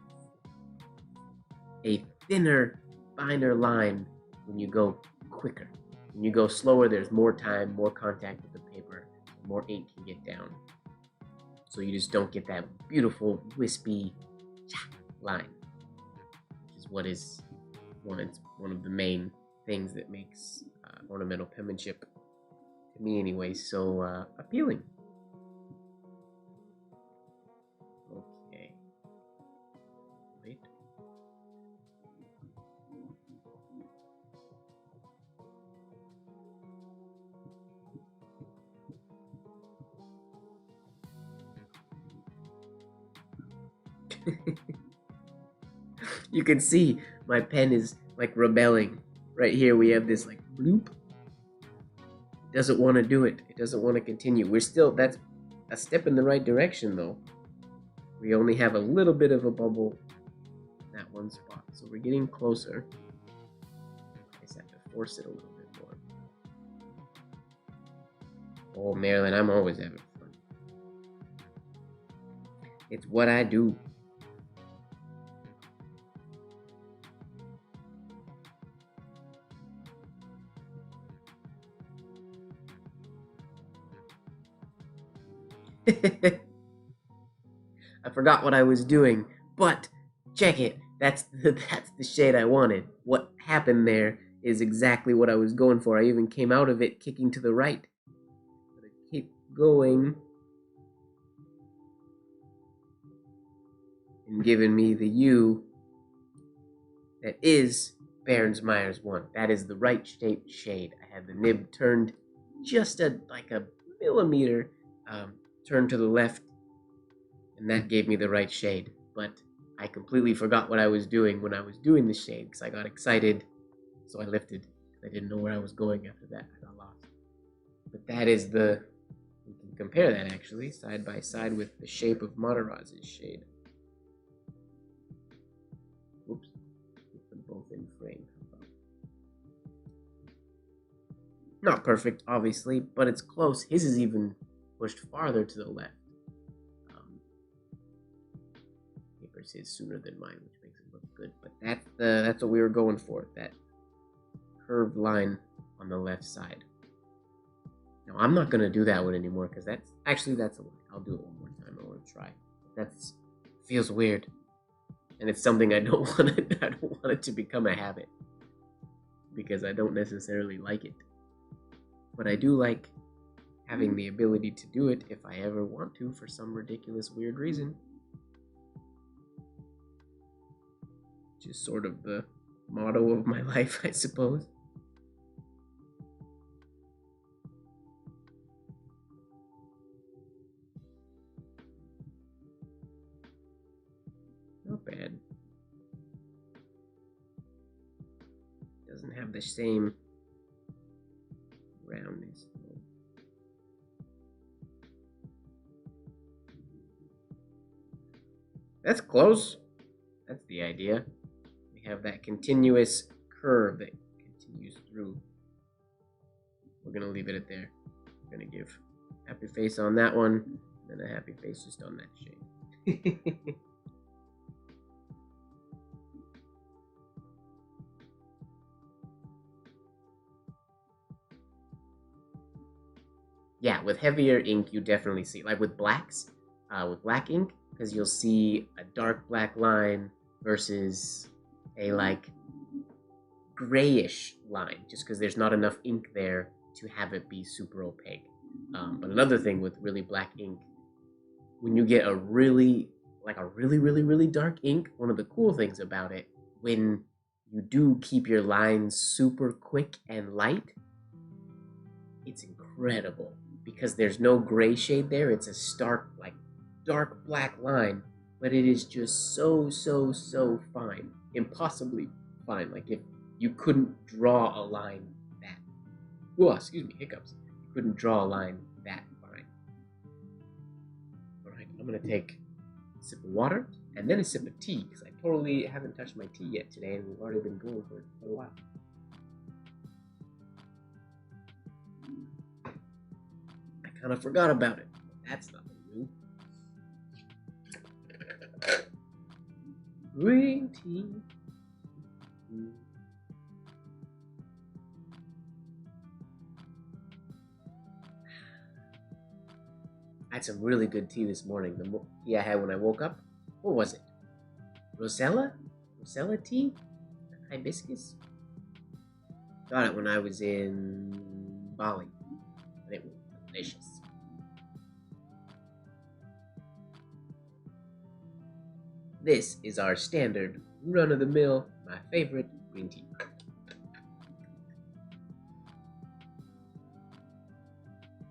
A: thinner, finer line when you go quicker. When you go slower, there's more time, more contact with the paper, more ink can get down. So you just don't get that beautiful, wispy line, which is what is one of the main things that makes ornamental penmanship, to me anyway, so appealing. Okay. Wait. You can see my pen is like rebelling. Right here we have this like bloop. It doesn't want to do it. It doesn't want to continue. That's a step in the right direction though. We only have a little bit of a bubble in that one spot. So we're getting closer. I just have to force it a little bit more. Oh, Marilyn, I'm always having fun. It's what I do. I forgot what I was doing, but check it. That's the shade I wanted. What happened there is exactly what I was going for. I even came out of it kicking to the right. But I keep going and giving me the U that is Behrens Meyer's one. That is the right shaped shade. I had the nib turned just like a millimeter, turned to the left, and that gave me the right shade. But I completely forgot what I was doing when I was doing the shade because I got excited, so I lifted. I didn't know where I was going after that. I got lost. But that is we can compare that actually side by side with the shape of Mataraz's shade. Oops, put them both in frame. Not perfect, obviously, but it's close. His is even pushed farther to the left. Papers his sooner than mine, which makes it look good. But that's what we were going for. That curved line on the left side. Now I'm not gonna do that one anymore because that's a lie. I'll do it one more time. I want to try. That feels weird, and it's something I don't want it to become a habit because I don't necessarily like it. But I do like having the ability to do it if I ever want to for some ridiculous, weird reason. Which is sort of the motto of my life, I suppose. Not bad. Doesn't have the same roundness. That's close. That's the idea. We have that continuous curve that continues through. We're going to leave it at there. We're going to give happy face on that one, and then a happy face just on that shade. yeah, with heavier ink, you definitely see, like with blacks, with black ink, because you'll see a dark black line versus a like grayish line, just because there's not enough ink there to have it be super opaque. But another thing with really black ink, when you get a really dark ink, one of the cool things about it, when you do keep your lines super quick and light, it's incredible because there's no gray shade there. It's a stark, like dark black line, but it is just so fine, impossibly fine. Like if you couldn't draw a line that, whoa, excuse me, hiccups. You couldn't draw a line that fine. All right, I'm gonna take a sip of water and then a sip of tea because I totally haven't touched my tea yet today, and we've already been going for a while. I kind of forgot about it. That's nothing new. Green tea. I had some really good tea this morning. The tea I had when I woke up. What was it? Rosella? Rosella tea? Hibiscus? Got it when I was in Bali. And it was delicious. This is our standard, run-of-the-mill, my favorite green tea.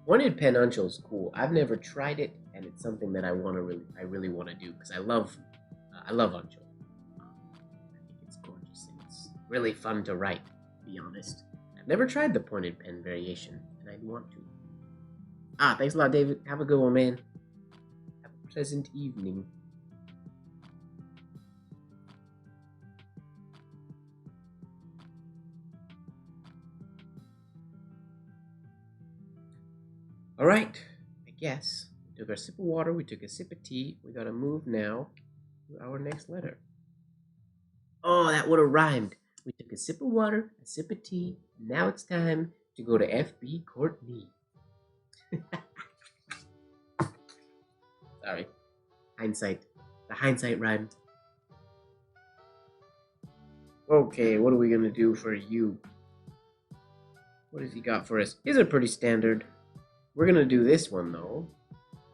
A: Pointed pen Untitled is cool. I've never tried it, and it's something that I really want to do because I love Untitled. I think it's gorgeous and it's really fun to write. To be honest, I've never tried the pointed pen variation, and I want to. Thanks a lot, David. Have a good one, man. Have a pleasant evening. All right, I guess we took our sip of water, we took a sip of tea. We gotta move now to our next letter. Oh, that would have rhymed. We took a sip of water, a sip of tea. Now it's time to go to FB Courtney. Sorry, hindsight. The hindsight rhyme. Okay, what are we gonna do for you? What has he got for us? These are pretty standard. We're going to do this one, though,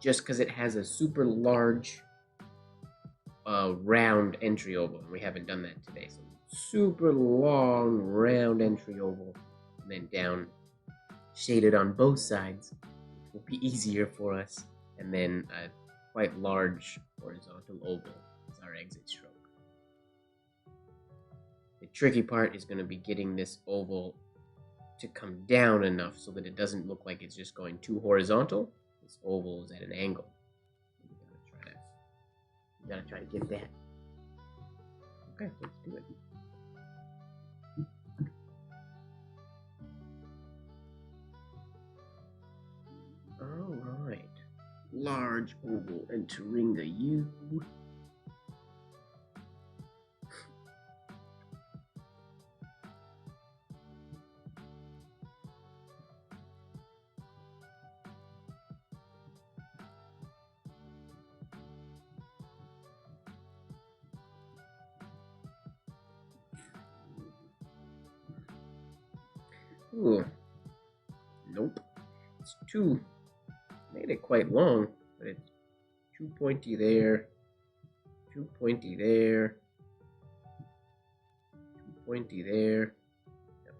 A: just because it has a super large round entry oval, and we haven't done that today. So super long round entry oval, and then down shaded on both sides, which will be easier for us, and then a quite large horizontal oval as our exit stroke. The tricky part is going to be getting this oval to come down enough so that it doesn't look like it's just going too horizontal. This oval is at an angle. We gotta try to get that. Okay, let's do it. All right, large oval entering the U. Ooh. Nope. It's too. Made it quite long, but it's too pointy there. Too pointy there. Too pointy there. Yep.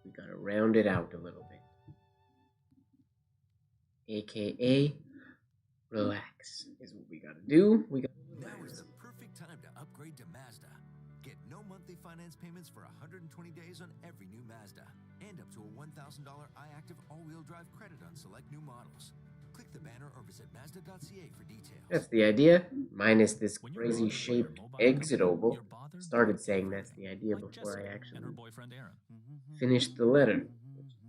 A: We gotta round it out a little bit. AKA, relax is what we gotta do. We gotta
F: Now is the perfect time to upgrade to Mazda. Get no monthly finance payments for 120 days on every new Mazda, and up to a $1,000 iActive all-wheel drive credit on select new models. Click the banner or visit Mazda.ca for details.
A: That's the idea, minus this crazy shaped exit oval. Started saying that's the idea before I actually finished the letter.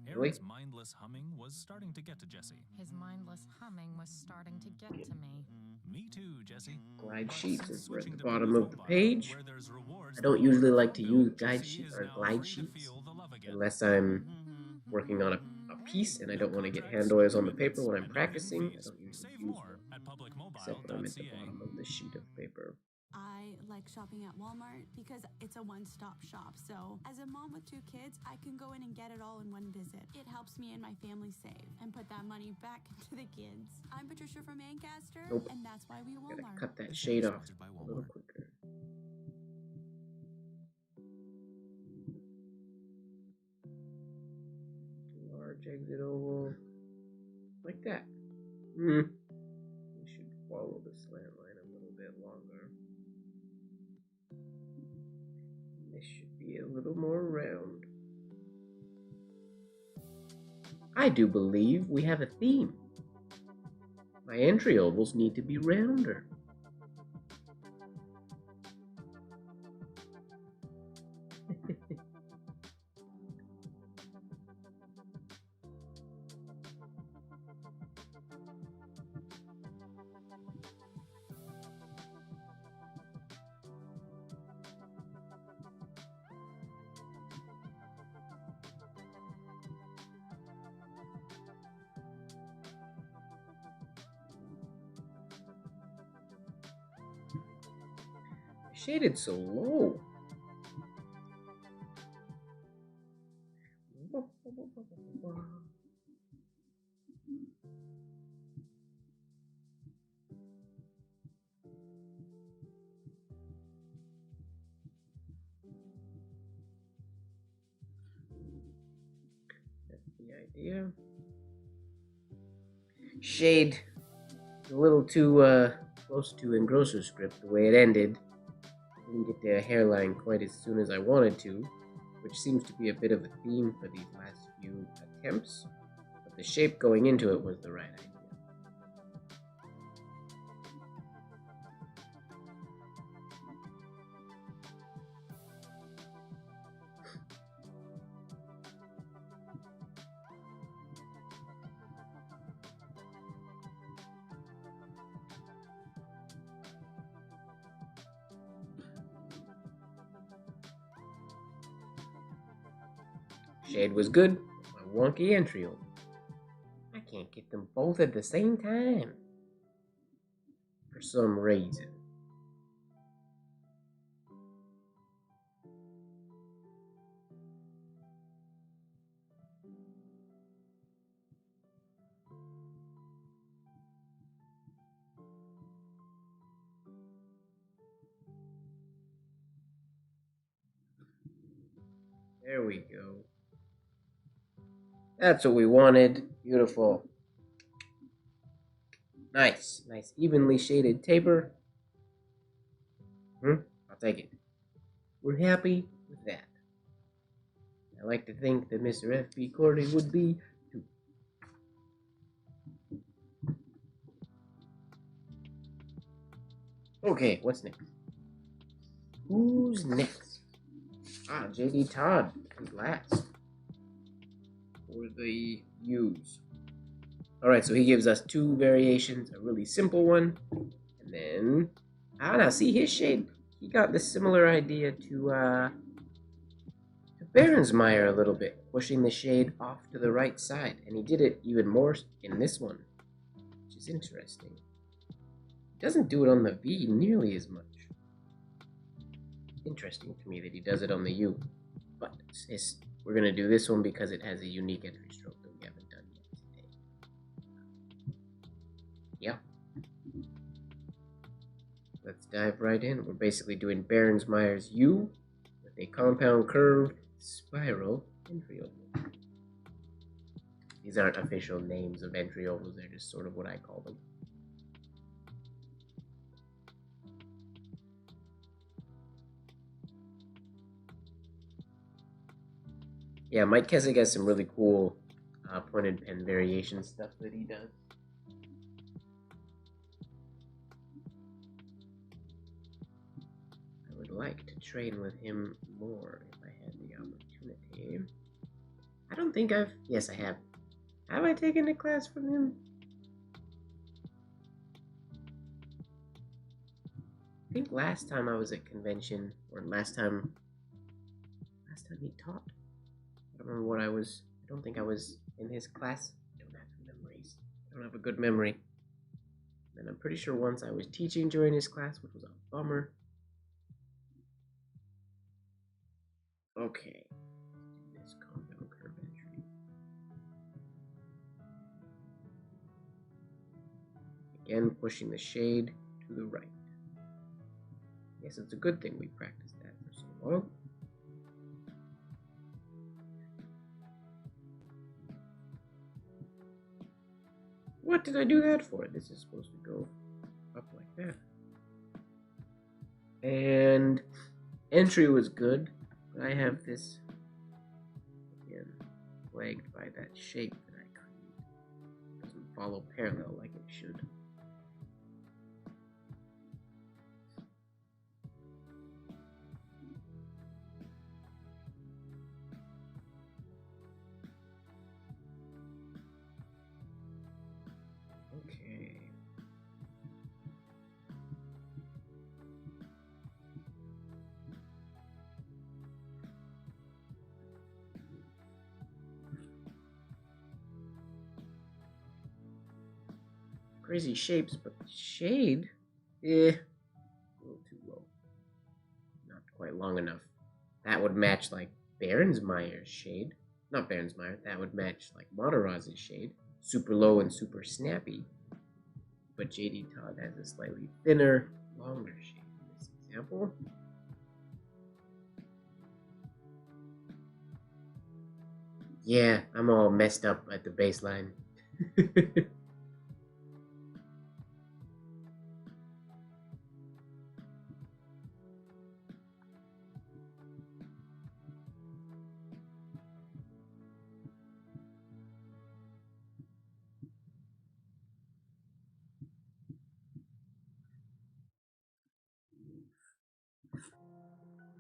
C: Aaron's mindless humming was starting to get to Jesse.
B: His mindless humming was starting to get to me.
C: Me too, Jesse.
A: Glide sheets is at the bottom of the page. I don't usually like to use guide sheets or glide sheets unless I'm working on a piece, and I don't want to get hand oils on the paper when I'm practicing. I don't usually
C: Save
A: use
C: more
A: them,
C: at
A: except when I'm at the
C: publicmobile.ca.
A: bottom of the sheet of paper.
G: I like shopping at Walmart because it's a one-stop shop. So as a mom with 2 kids, I can go in and get it all in one visit. It helps me and my family save and put that money back into the kids. I'm Patricia from Ancaster,
A: Nope.
G: and that's why we
A: Gotta
G: Walmart.
A: cut that shade off
D: Sponsored by
A: a little
D: Walmart.
A: quicker. Large exit oval, like that. We should follow the slant line a little bit longer. This should be a little more round. I do believe we have a theme. My entry ovals need to be rounder. Shaded so low. That's the idea. Shade a little too close to Engrosser script the way it ended. Didn't get the hairline quite as soon as I wanted to, which seems to be a bit of a theme for these last few attempts, but the shape going into it was the right idea. Shade was good, my wonky entry oval. I can't get them both at the same time. For some reason. There we go. That's what we wanted. Beautiful. Nice. Nice evenly shaded taper. I'll take it. We're happy with that. I like to think that Mr. F.B. Cordy would be too. Okay, what's next? Who's next? J.D. Todd is last. For the U's. Alright, so he gives us 2 variations, a really simple one, and then... now see his shade? He got the similar idea to Behrens Meyer a little bit, pushing the shade off to the right side, and he did it even more in this one, which is interesting. He doesn't do it on the V nearly as much. Interesting to me that he does it on the U, but we're going to do this one because it has a unique entry stroke that we haven't done yet today. Yeah. Let's dive right in. We're basically doing Behrens Meyer's U with a compound curved spiral entry oval. These aren't official names of entry ovals, they're just sort of what I call them. Yeah, Mike Keswick has some really cool pointed pen variation stuff that he does. I would like to train with him more if I had the opportunity. I don't think I've... Yes, I have. Have I taken a class from him? I think last time I was at convention, or last time he taught. I don't remember what I was. I don't think I was in his class. I don't have memories. I don't have a good memory. And I'm pretty sure once I was teaching during his class, which was a bummer. Okay. This compound curve entry. Again, pushing the shade to the right. Yes, it's a good thing we practiced that for so long. What did I do that for? This is supposed to go up like that. And entry was good, but I have this, again, plagued by that shape that I created. It doesn't follow parallel like it should. Okay. Crazy shapes, but the shade, a little too low. Not quite long enough. That would match like Behrens Meyer's shade. Not Behrens Meyer, that would match like Mataraz's shade. Super low and super snappy. But JD Todd has a slightly thinner, longer shade in this example. Yeah, I'm all messed up at the baseline.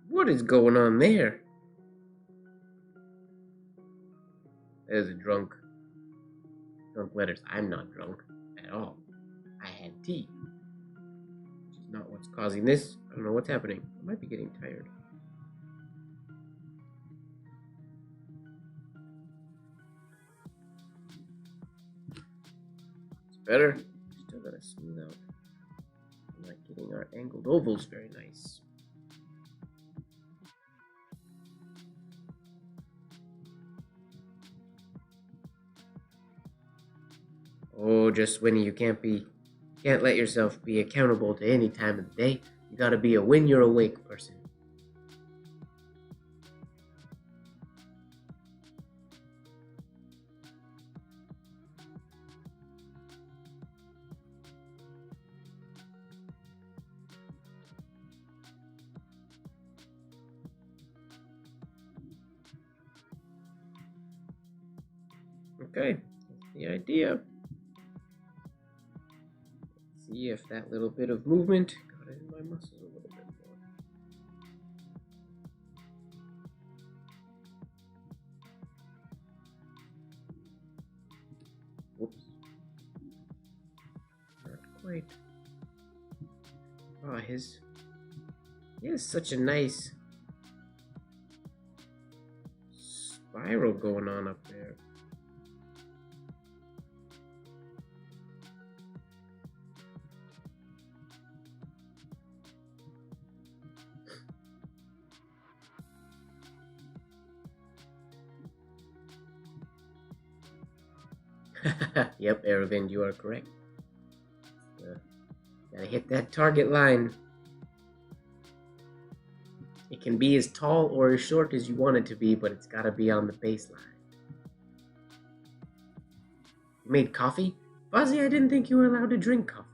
A: What is going on there? There's a drunk letters. I'm not drunk at all. I had tea. Which is not what's causing this. I don't know what's happening. I might be getting tired. It's better. Still gotta smooth out. I'm not getting our angled ovals very nice. Oh, just Winnie, you can't let yourself be accountable to any time of the day. You gotta be a when you're awake person. Okay, that's the idea. See if that little bit of movement got in my muscles a little bit more. Whoops. Not quite. Oh, he has such a nice spiral going on up there. Yep, Aravind, you are correct. Gotta hit that target line. It can be as tall or as short as you want it to be, but it's gotta be on the baseline. You made coffee? Fuzzy, I didn't think you were allowed to drink coffee.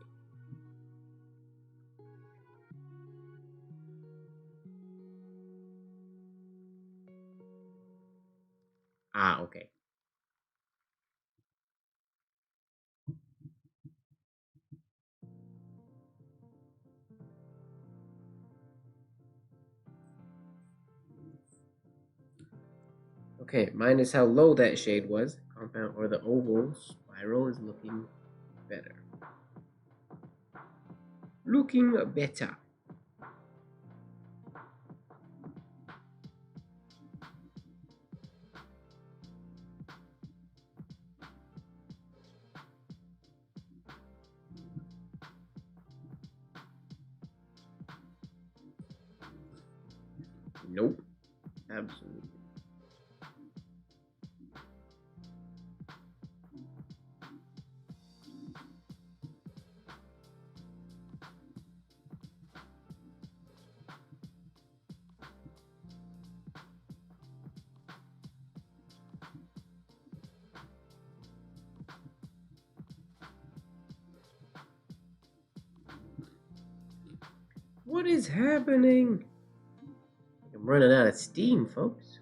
A: Ah, okay. Okay, minus how low that shade was, compound or the oval spiral is looking better. Looking better. Nope. Absolutely. What is happening? I'm running out of steam, folks.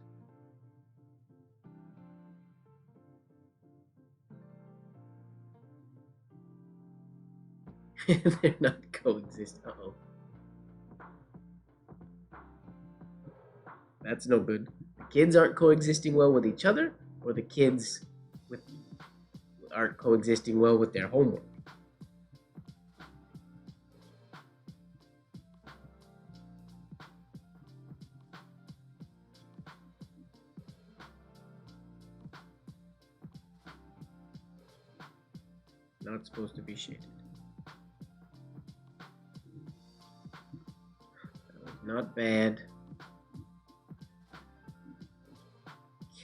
A: They're not coexist. Uh-oh. That's no good. The kids aren't coexisting well with each other, or the kids aren't coexisting well with their homework. Not supposed to be shaded. That was not bad.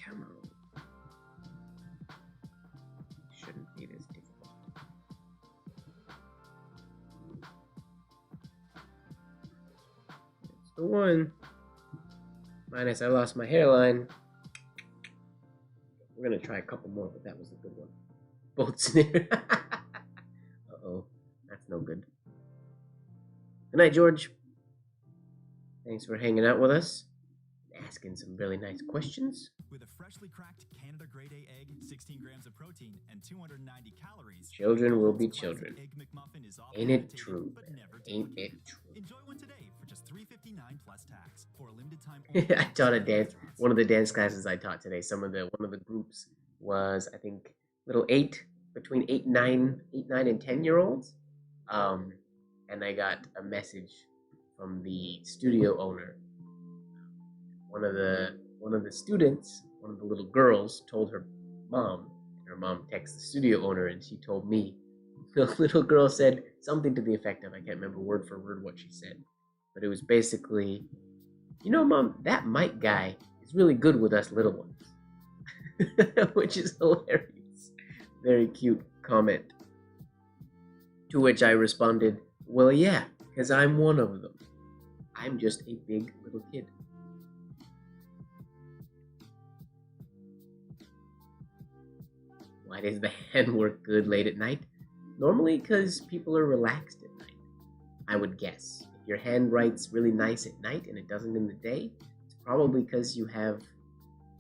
A: Come on. Shouldn't be this difficult. That's the one. Minus I lost my hairline. We're gonna try a couple more, but that was a good one. Both snare. Uh-oh. That's no good. Good night, George. Thanks for hanging out with us. Asking some really nice questions.
H: With a freshly cracked Canada Grade A egg, 16 grams of protein, and 290 calories.
A: Children will be children. Ain't it true? Ain't it true?
H: Enjoy one today for just $3.59 plus tax. For a limited time.
A: I taught a dance. One of the dance classes I taught today. One of the groups was, I think, little between 8, 9, and 10-year-olds. And I got a message from the studio owner. One of the students, one of the little girls, told her mom. And her mom texted the studio owner, and she told me. The little girl said something to the effect of, I can't remember word for word what she said, but it was basically, you know, Mom, that Mike guy is really good with us little ones, which is hilarious. Very cute comment. To which I responded, well, yeah, because I'm one of them. I'm just a big little kid. Why does the hand work good late at night? Normally because people are relaxed at night, I would guess. If your hand writes really nice at night and it doesn't in the day, it's probably because you have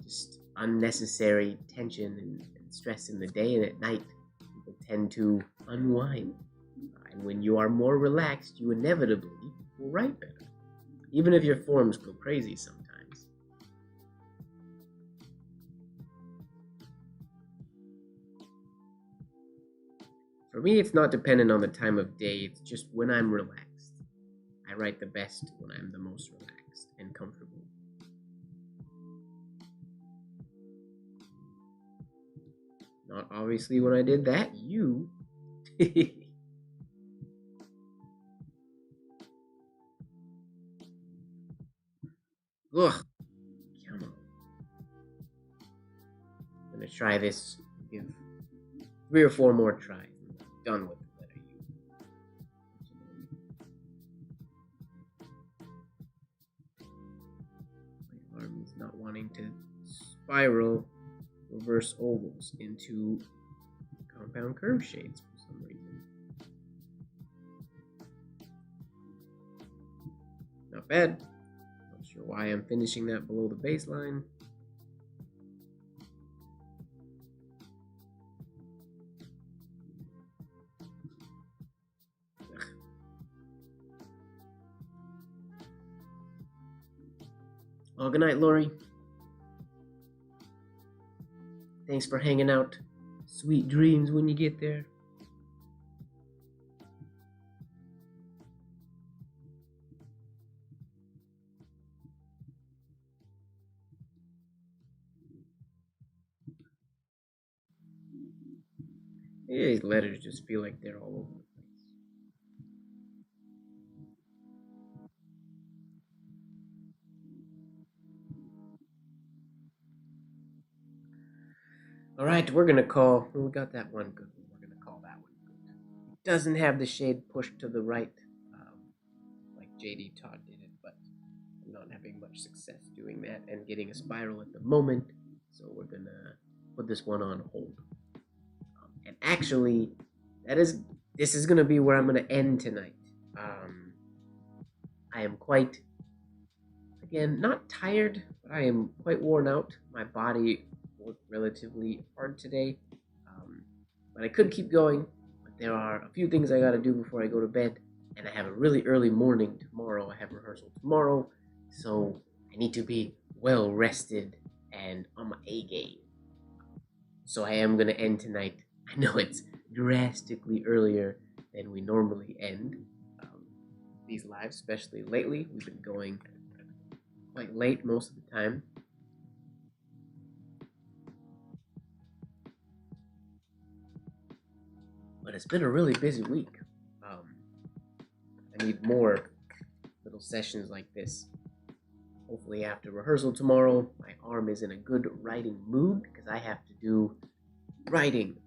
A: just unnecessary tension and stress in the day, and at night people tend to unwind. And when you are more relaxed, you inevitably will write better, even if your forms go crazy sometimes. For me, it's not dependent on the time of day, it's just when I'm relaxed. I write the best when I'm the most relaxed and comfortable. Not obviously when I did that, you. Ugh. Come on. I'm gonna try this, give 3 or 4 more tries. Done with the letter U. My arm is not wanting to spiral reverse ovals into compound curve shades for some reason. Not bad. Not sure why I'm finishing that below the baseline. Well, good night, Lori. Thanks for hanging out. Sweet dreams when you get there. These letters just feel like they're all over the place. All right, we're gonna call. Well, we got that one good. We're gonna call that one good. Doesn't have the shade pushed to the right, like JD Todd did it, but I'm not having much success doing that and getting a spiral at the moment. So we're gonna put this one on hold. And actually, this is gonna be where I'm gonna end tonight. I am quite, again, not tired, but I am quite worn out. My body worked relatively hard today, but I could keep going. But there are a few things I gotta do before I go to bed, and I have a really early morning tomorrow. I have rehearsal tomorrow, so I need to be well rested and on my A game. So I am gonna end tonight. I know it's drastically earlier than we normally end these lives, especially lately. We've been going quite late most of the time. But it's been a really busy week. I need more little sessions like this. Hopefully after rehearsal tomorrow, my arm is in a good writing mood because I have to do writing.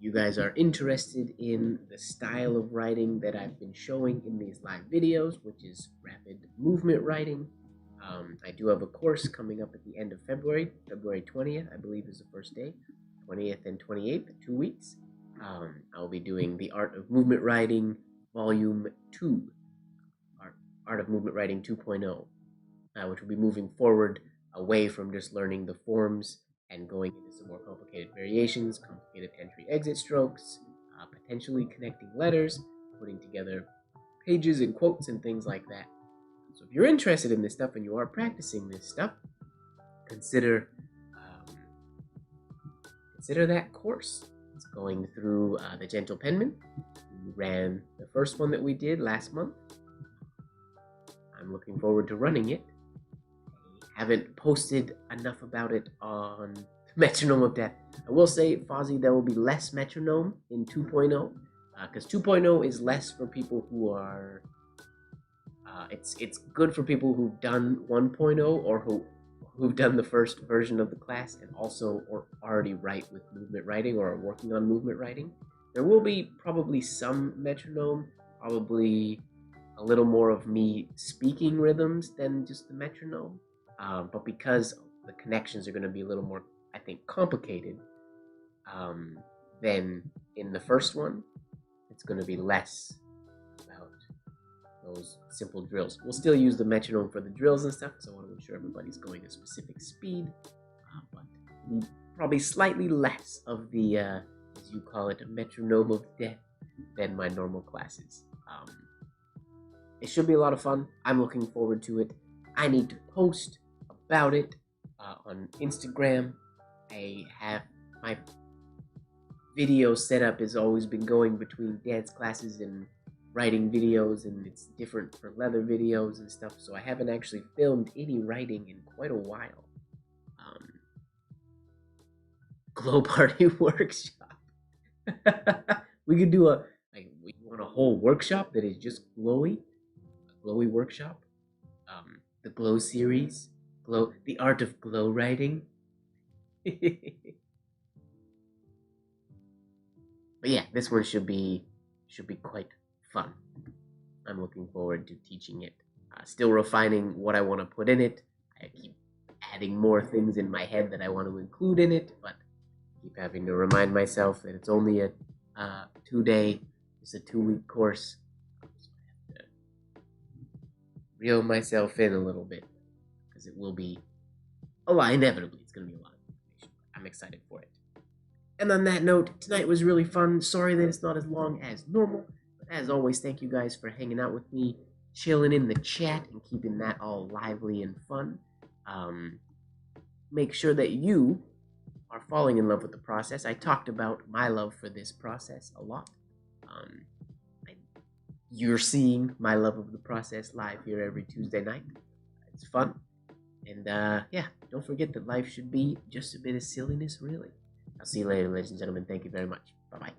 A: You guys are interested in the style of writing that I've been showing in these live videos, which is rapid movement writing. I do have a course coming up at the end of February. February 20th, I believe, is the first day. 20th and 28th, 2 weeks. I'll be doing the Art of Movement Writing Volume 2. Art of Movement Writing 2.0, which will be moving forward away from just learning the forms and going into some more complicated variations, complicated entry-exit strokes, potentially connecting letters, putting together pages and quotes and things like that. So if you're interested in this stuff and you are practicing this stuff, consider that course. It's going through the Gentle Penman. We ran the first one that we did last month. I'm looking forward to running it. Haven't posted enough about it on Metronome of Death. I will say, Fozzie, there will be less metronome in 2.0, because 2.0 is less for people who are, it's good for people who've done 1.0 or who've done the first version of the class and also or already write with movement writing or are working on movement writing. There will be probably some metronome, probably a little more of me speaking rhythms than just the metronome. But because the connections are going to be a little more, I think, complicated than in the first one, it's going to be less about those simple drills. We'll still use the metronome for the drills and stuff, because I want to ensure everybody's going a specific speed, but probably slightly less of the, as you call it, metronome of death than my normal classes. It should be a lot of fun. I'm looking forward to it. I need to post about it on Instagram. I have my video setup has always been going between dance classes and writing videos, and it's different for leather videos and stuff, so I haven't actually filmed any writing in quite a while. Glow Party workshop. We could do we want a whole workshop that is just glowy, a glowy workshop. The Glow series, the art of glow writing. But yeah, this one should be quite fun. I'm looking forward to teaching it. Still refining what I want to put in it. I keep adding more things in my head that I want to include in it, but keep having to remind myself that it's only a 2-day, it's a 2-week course. So I have to reel myself in a little bit, because it will be a lot. Inevitably, it's going to be a lot of information. I'm excited for it. And on that note, tonight was really fun. Sorry that it's not as long as normal, but as always, thank you guys for hanging out with me, chilling in the chat, and keeping that all lively and fun. Make sure that you are falling in love with the process. I talked about my love for this process a lot. You're seeing my love of the process live here every Tuesday night. It's fun. And yeah, don't forget that life should be just a bit of silliness, really. I'll see you later, ladies and gentlemen. Thank you very much. Bye-bye.